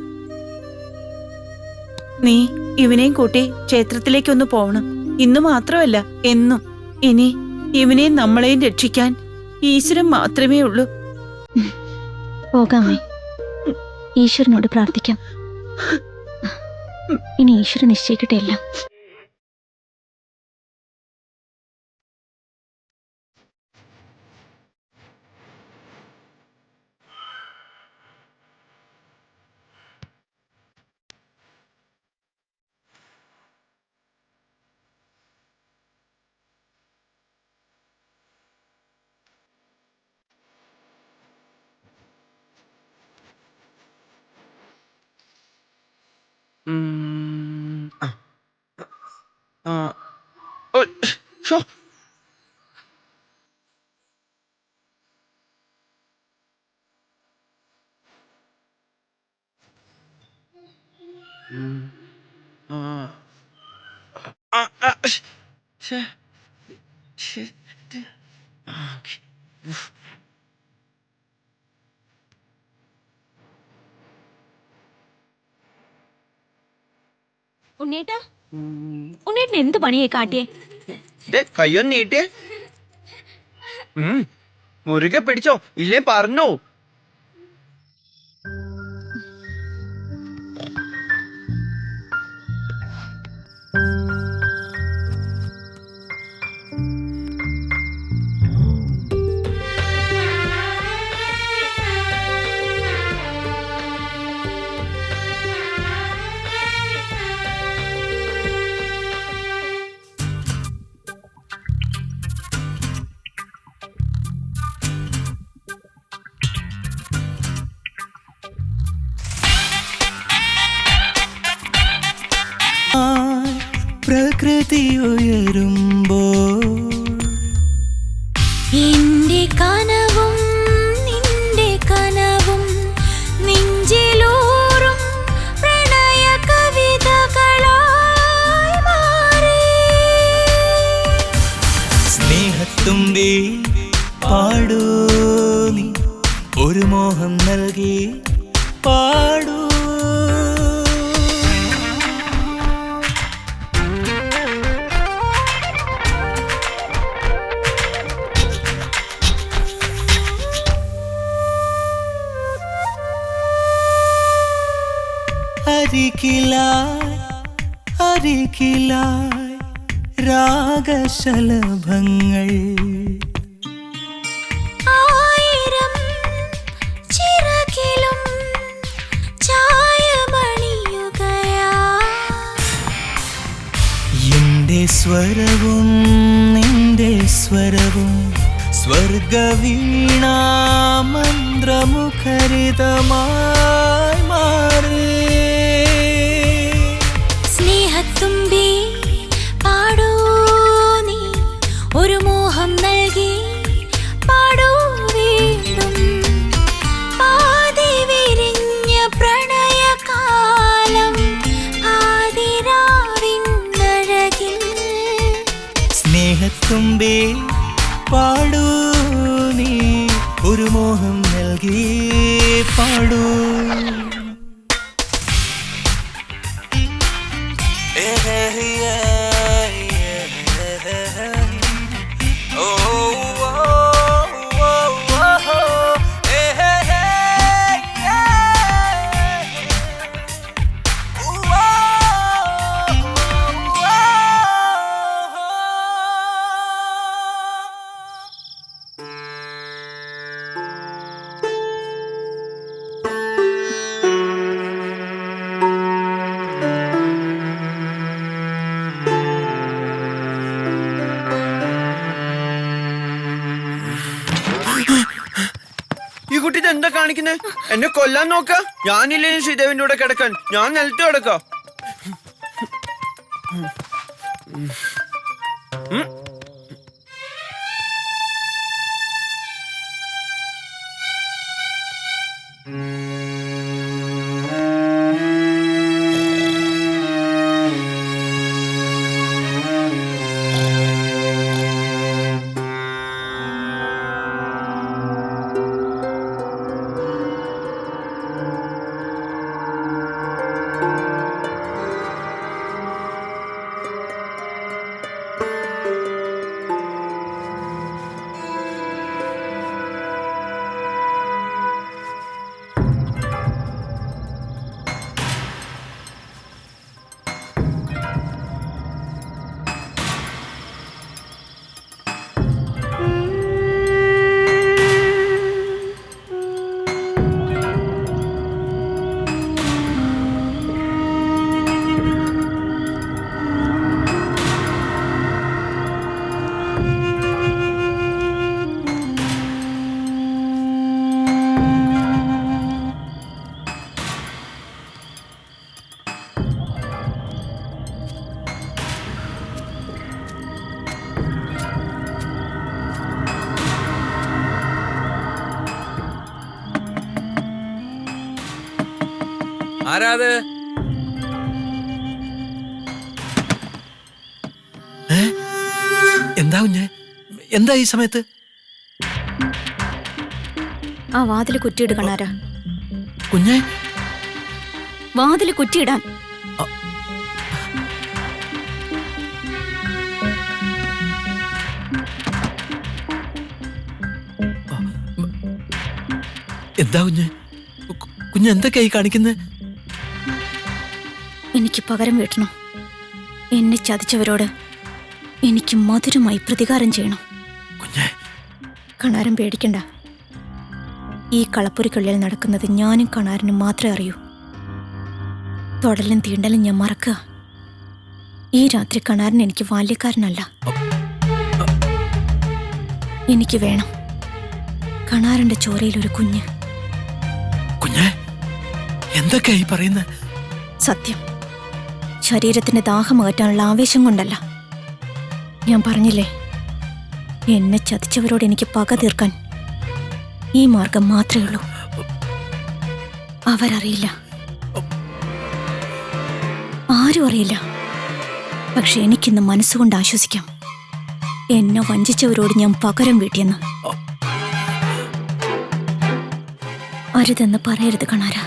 നീ ഇവനെയും കൂട്ടി ക്ഷേത്രത്തിലേക്കൊന്ന് പോവണം. ഇന്നു മാത്രമല്ല, എന്നും. ഇനി ഇവനെയും നമ്മളെയും രക്ഷിക്കാൻ ഈശ്വരൻ മാത്രമേ ഉള്ളൂ. പോകാമേ, ഈശ്വരനോട് പ്രാർത്ഥിക്കാം. ഇനി ഈശ്വരൻ നിശ്ചയിക്കട്ടെ എല്ലാം. ഉണ്ണേട്ടാ, ഉണ്ണേട്ടൻ എന്ത് പണിയെ കാട്ടിയേ? കയ്യൊന്ന് നീട്ടിയേ. മുറുകെ പിടിച്ചോ, ഇല്ലേ പറഞ്ഞോ. പ്രകൃതി ഉയരുമ്പോ എന്റെ കനവും നിന്റെ കനവും നെഞ്ചിലൂറും പ്രണയ കവിതകളായി മാറി. സ്നേഹത്തുമ്പി പാടൂ നീ, ഒരു മോഹം നൽകി പാടൂ. അരികിലായി അരികിലായി രാഗശലഭങ്ങൾ, ആയിരം ചിറകിലും ചായമണിയുകയാ. എന്റെ സ്വരവും നിന്റെ സ്വരവും സ്വർഗവീണാ മന്ത്രമുഖരിതമായി മാറി. സ്നേഹത്തുമ്പി പാടൂ നീ, ഒരു മോഹം നൽകി പാടൂ വീണ്ടും. പാതി വിരിഞ്ഞ പ്രണയകാലം ആതിരാവിന്നഴകിൽ. സ്നേഹത്തുമ്പി പാടൂ നീ, ഒരു മോഹം നൽകി പാടൂ. ഈ കുട്ടി എന്താ കാണിക്കുന്നേ? എന്നെ കൊല്ലാൻ നോക്ക. ഞാനില്ലേ ശ്രീദേവിന്റെ കൂടെ കിടക്കാൻ. ഞാൻ നിലത്ത് കിടക്കാം. ആരാത്? എന്താ കുഞ്ഞെ? എന്താ ഈ സമയത്ത്? ആ വാതില് കുറ്റിയിട് കണാരാ. കുഞ്ഞെ, വാതില് കുറ്റിയിടാൻ. എന്താ കുഞ്ഞെ? കുഞ്ഞ് എന്തൊക്കെയായി കാണിക്കുന്നത്? എനിക്ക് പകരം വീട്ടണം. എന്നെ ചതിച്ചവരോട് എനിക്ക് മധുരമായി പ്രതികാരം ചെയ്യണം. കണാരൻ പേടിക്കണ്ട. ഈ കളപ്പുരിക്കുള്ളിൽ നടക്കുന്നത് ഞാനും കണാരനും മാത്രമേ അറിയൂ. തൊടലും തീണ്ടലും ഞാൻ മറക്കുക. ഈ രാത്രി കണാരൻ എനിക്ക് ബാല്യക്കാരനല്ല. എനിക്ക് വേണം കണാരന്റെ ചോരയിൽ ഒരു കുഞ്ഞ്. കുഞ്ഞെ, എന്തൊക്കെയായി പറയുന്നത്? സത്യം. ശരീരത്തിന്റെ ദാഹം അകറ്റാനുള്ള ആവേശം കൊണ്ടല്ല. ഞാൻ പറഞ്ഞില്ലേ, എന്നെ ചതിച്ചവരോട് എനിക്ക് പക തീർക്കാൻ ഈ മാർഗം മാത്രമേ ഉള്ളൂ. അവരറിയില്ല, ആരും അറിയില്ല. പക്ഷെ എനിക്കിന്ന് മനസ്സുകൊണ്ട് ആശ്വസിക്കാം, എന്നെ വഞ്ചിച്ചവരോട് ഞാൻ പകരം വീട്ടിയെന്ന്. അരുതെന്ന് പറയരുത് കണാര.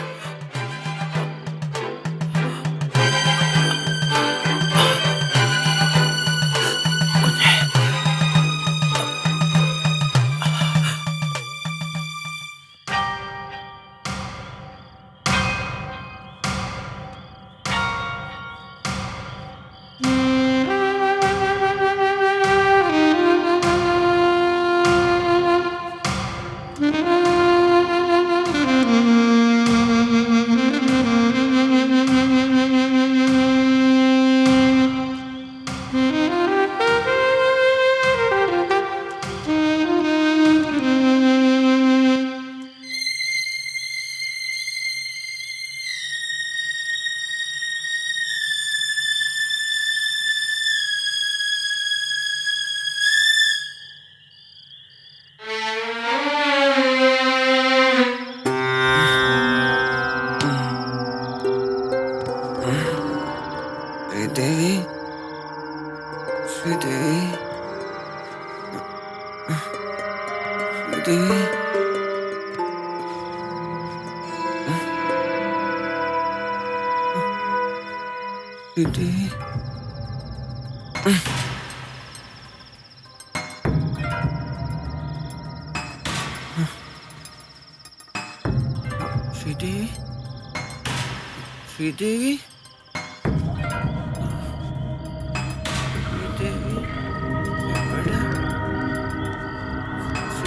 ശ്രീദേവി,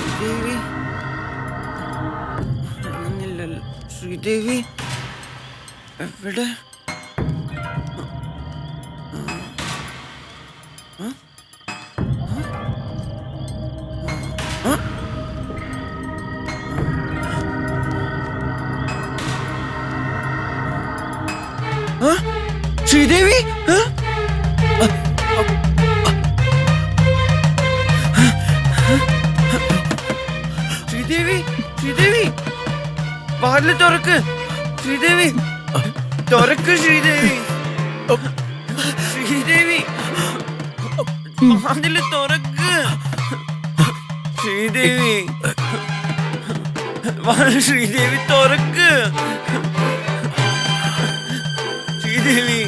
ശ്രീദേവി, ശ്രീദേവി എവിടെ? ശ്രീദേവി, ശ്രീദേവി, ശ്രീദേവി, വാതില് തുറക്ക്. ശ്രീദേവി, തുറക്ക്. ശ്രീദേവി, ശ്രീദേവി, വാതില് തുറക്ക്. ശ്രീദേവി, ശ്രീദേവി തുറക്ക്. ശ്രീദേവി,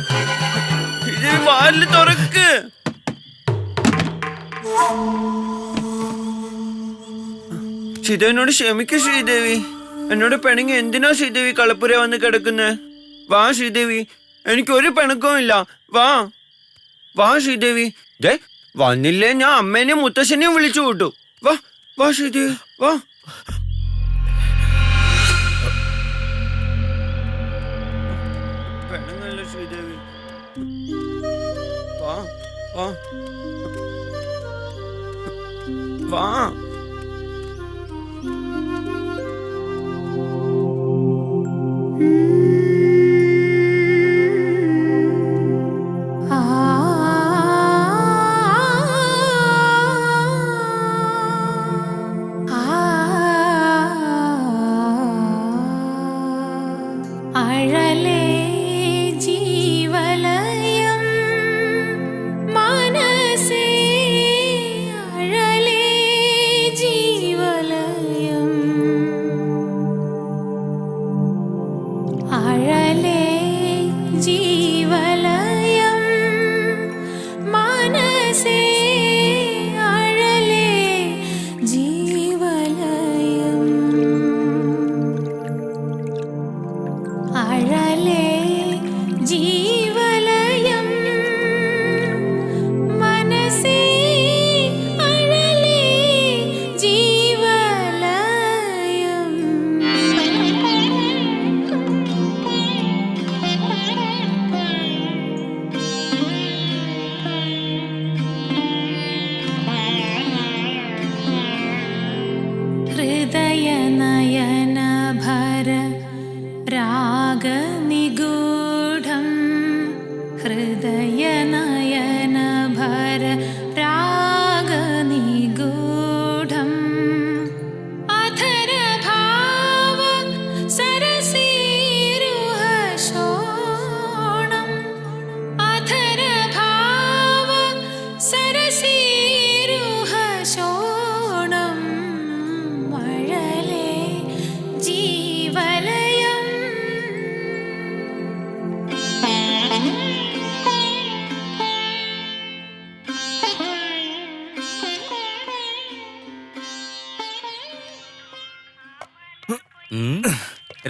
ശ്രീദേവി വാതില് തുറക്ക്. ശ്രീദേവിനോട് ക്ഷമിക്കൂ ശ്രീദേവി. എന്നോട് പിണങ്ങി എന്തിനാ ശ്രീദേവി കളപ്പുര വന്ന് കിടക്കുന്നത്? വാ ശ്രീദേവി, എനിക്കൊരു പിണക്കവും ഇല്ല. വാ വാ ശ്രീദേവി. ദേ വന്നില്ലേ ഞാൻ അമ്മേനെയും മുത്തശ്ശനെയും വിളിച്ചു കൂട്ടു. വാ വാ ശ്രീദേവി, വാ. പിണങ്ങല്ല ശ്രീദേവി. വാ വാ വാ. അഴലേ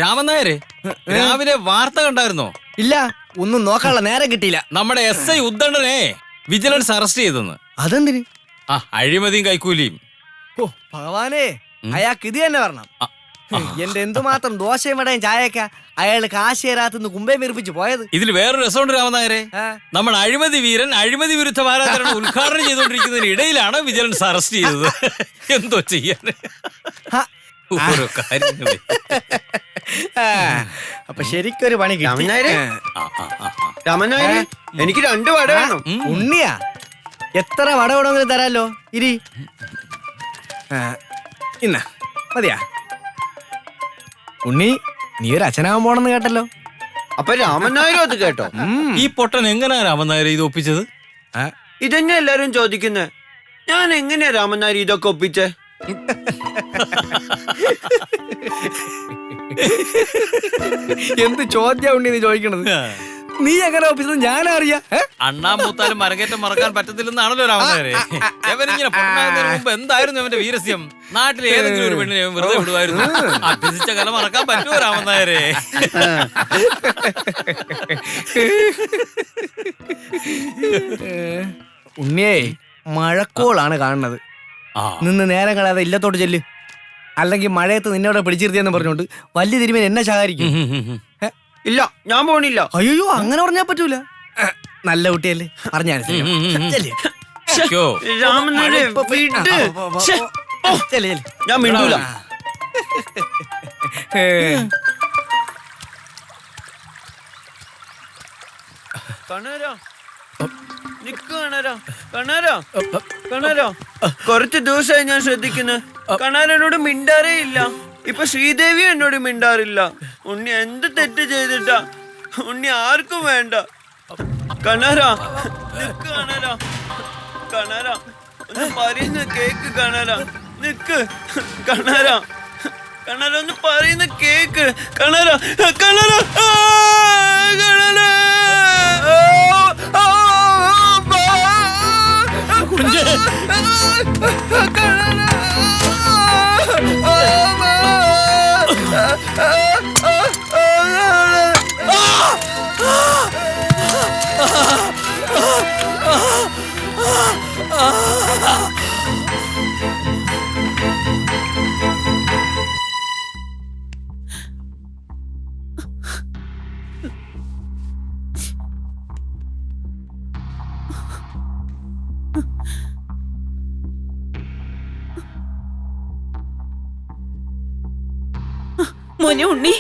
രാമൻ നായരെ രാവിലെ വാർത്ത കണ്ടായിരുന്നോ? ഇല്ല, ഒന്നും നോക്കാനുള്ള നേരം കിട്ടിയില്ല. നമ്മുടെ SI ഉദ്ദണ്ഡനെ വിജിലൻസ് അറസ്റ്റ് ചെയ്തെന്ന്. അതെന്തിന്? അഴിമതിയും കൈക്കൂലിയും. ഓ ഭഗവാനേ, അയാൾക്ക് ഇത് തന്നെ പറഞ്ഞം. എന്റെ എന്തുമാത്രം ദോശയും വടയും ചായയൊക്കെ അയാള് കാശ് തരാത്തുനിന്ന് കുമ്പേ വീർപ്പിച്ച് പോയത്. ഇതിൽ വേറൊരു രസമുണ്ട് രാമൻ നായരെ. നമ്മുടെ അഴിമതി വീരൻ അഴിമതി വിരുദ്ധ വാരാചരണം ഉദ്ഘാടനം ചെയ്തുകൊണ്ടിരിക്കുന്നതിന് ഇടയിലാണ് വിജിലൻസ് അറസ്റ്റ് ചെയ്തത്. എന്തോ ചെയ്യാൻ ഓരോ കാര്യങ്ങള്. അപ്പൊ ശരിക്കൊരു പണി കിട്ടി. രാമനായരെ എനിക്ക് 2 വട വേണം. ഉണ്ണിയാ, എത്ര വട വേണമെങ്കിലും തരാലോ. ഇരി, ഇന്ന മതിയാ. ഉണ്ണി, നീ ഒരു അച്ഛനാവാൻ പോണെന്ന് കേട്ടല്ലോ. അപ്പൊ രാമനായരും അത് കേട്ടോ? ഈ പൊട്ടൻ എങ്ങനെയാ രാമൻ നായർ ഇത് ഒപ്പിച്ചത്? ഇതന്നെ എല്ലാരും ചോദിക്കുന്നേ. ഞാൻ എങ്ങനെയാ രാമനായർ ഇതൊക്കെ ഒപ്പിച്ചേ? എന്ത് ചോദ്യ ഉണ്ണി നീ ചോദിക്കണത്? നീ എങ്ങനെ ഒപ്പിച്ചത് ഞാനറിയാ. അണ്ണാൻ മൂത്താലും മരകേറ്റം മറക്കാൻ പറ്റത്തില്ലെന്നാണല്ലോ രാമൻ നായരെ. ഇവനിങ്ങനെ പൊട്ടനാകുന്നതിന് മുമ്പ് എന്തായിരുന്നു അവന്റെ വീരസ്യം? നാട്ടിലെ ഏതെങ്കിലും ഒരു പെണ്ണിനെ വെറുതെ വിടുവായിരുന്നു. അഭ്യസിച്ച കല മറക്കാൻ പറ്റുമോ രാമൻ നായരെ? ഉണ്ണിയേ, മഴക്കോളാണ് കാണുന്നത്. നിന്ന് നേരം കളയാതെ ഇല്ലത്തോട്ട് ചെല്ല്. അല്ലെങ്കിൽ മഴയത്ത് നിന്നോടെ പിടിച്ചിരുത്തിയെന്ന് പറഞ്ഞോണ്ട് വലിയ തിരുമേൻ എന്നെ ശകാരിക്കും. ഇല്ല, ഞാൻ പോണില്ല. അയ്യോ, അങ്ങനെ പറഞ്ഞാ പറ്റൂല. നല്ല കുട്ടിയല്ലേ, പറഞ്ഞാൽ ഞാൻ മിണ്ടൂല. കുറച്ച് ദിവസമായി ഞാൻ ശ്രദ്ധിക്കുന്നു. കണാരനോട് മിണ്ടാറേ ഇല്ല. ഇപ്പൊ ശ്രീദേവി എന്നോട് മിണ്ടാറില്ല. ഉണ്ണി എന്ത് തെറ്റ് ചെയ്തിട്ടാ? ഉണ്ണി ആർക്കും വേണ്ട. കണാരാ, നിക്ക് കണാരാ. കണാരാ, ഒന്ന് പറയുന്ന കേക്ക്. കണാരാ, നിക്ക്. കണാരാ, കണാരാ, ഒന്ന് പറയുന്ന കേക്ക്. കണാരാ, കണാരാ, കണാരാ. മോനെ ഉണ്ണി,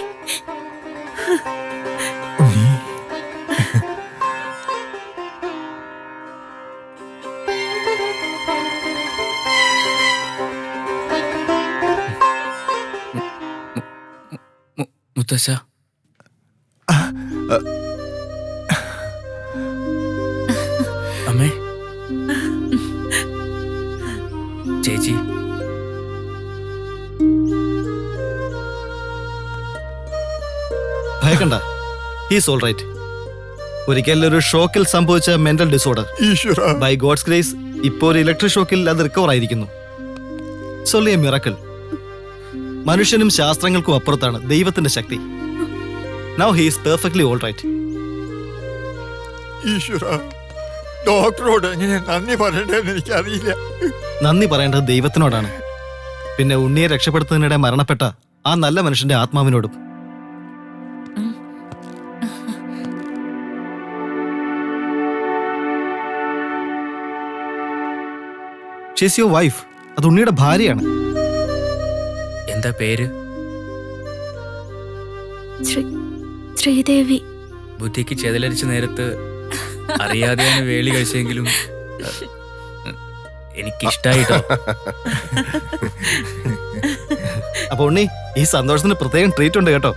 മുത്തശ്ശ, അമ്മേ, ചേച്ചി, ഭയക്കണ്ട, ഹീസ് ഓൾ റൈറ്റ്. ഒരിക്കലും ഒരു ഷോക്കിൽ സംഭവിച്ച mental disorder. By God's grace ഇപ്പോൾ ഒരു ഇലക്ട്രിക് ഷോക്കിൽ അത് റിക്കവർ ആയിരിക്കുന്നു. So only a miracle. മനുഷ്യനും ശാസ്ത്രങ്ങൾക്കും അപ്പുറത്താണ് ദൈവത്തിന്റെ ശക്തി. Now he is perfectly all right. ഈശ്വര, ഡോക്ടറോട് എങ്ങനെ നന്ദി പറയണ്ടെന്ന് എനിക്കറിയില്ല. നന്ദി പറയേണ്ടത് ദൈവത്തിനോടാണ്. പിന്നെ ഉണ്ണിയെ രക്ഷപ്പെടുത്തുന്നതിനിടെ മരണപ്പെട്ട ആ നല്ല മനുഷ്യന്റെ ആത്മാവിനോടും. She's your wife. അത് ഉണ്ണിയുടെ ഭാര്യയാണ്. എന്താ പേര്? ശ്രീദേവി. ബുദ്ധിക്ക് ചെതലരിച്ച നേരത്ത് അറിയാതെയാണ് വേളി കഴിച്ചെങ്കിലും എനിക്കിഷ്ടായിട്ടോ. അപ്പൊ ഉണ്ണി, ഈ സന്തോഷത്തിന് പ്രത്യേകം ട്രീറ്റ് ഉണ്ട് കേട്ടോ.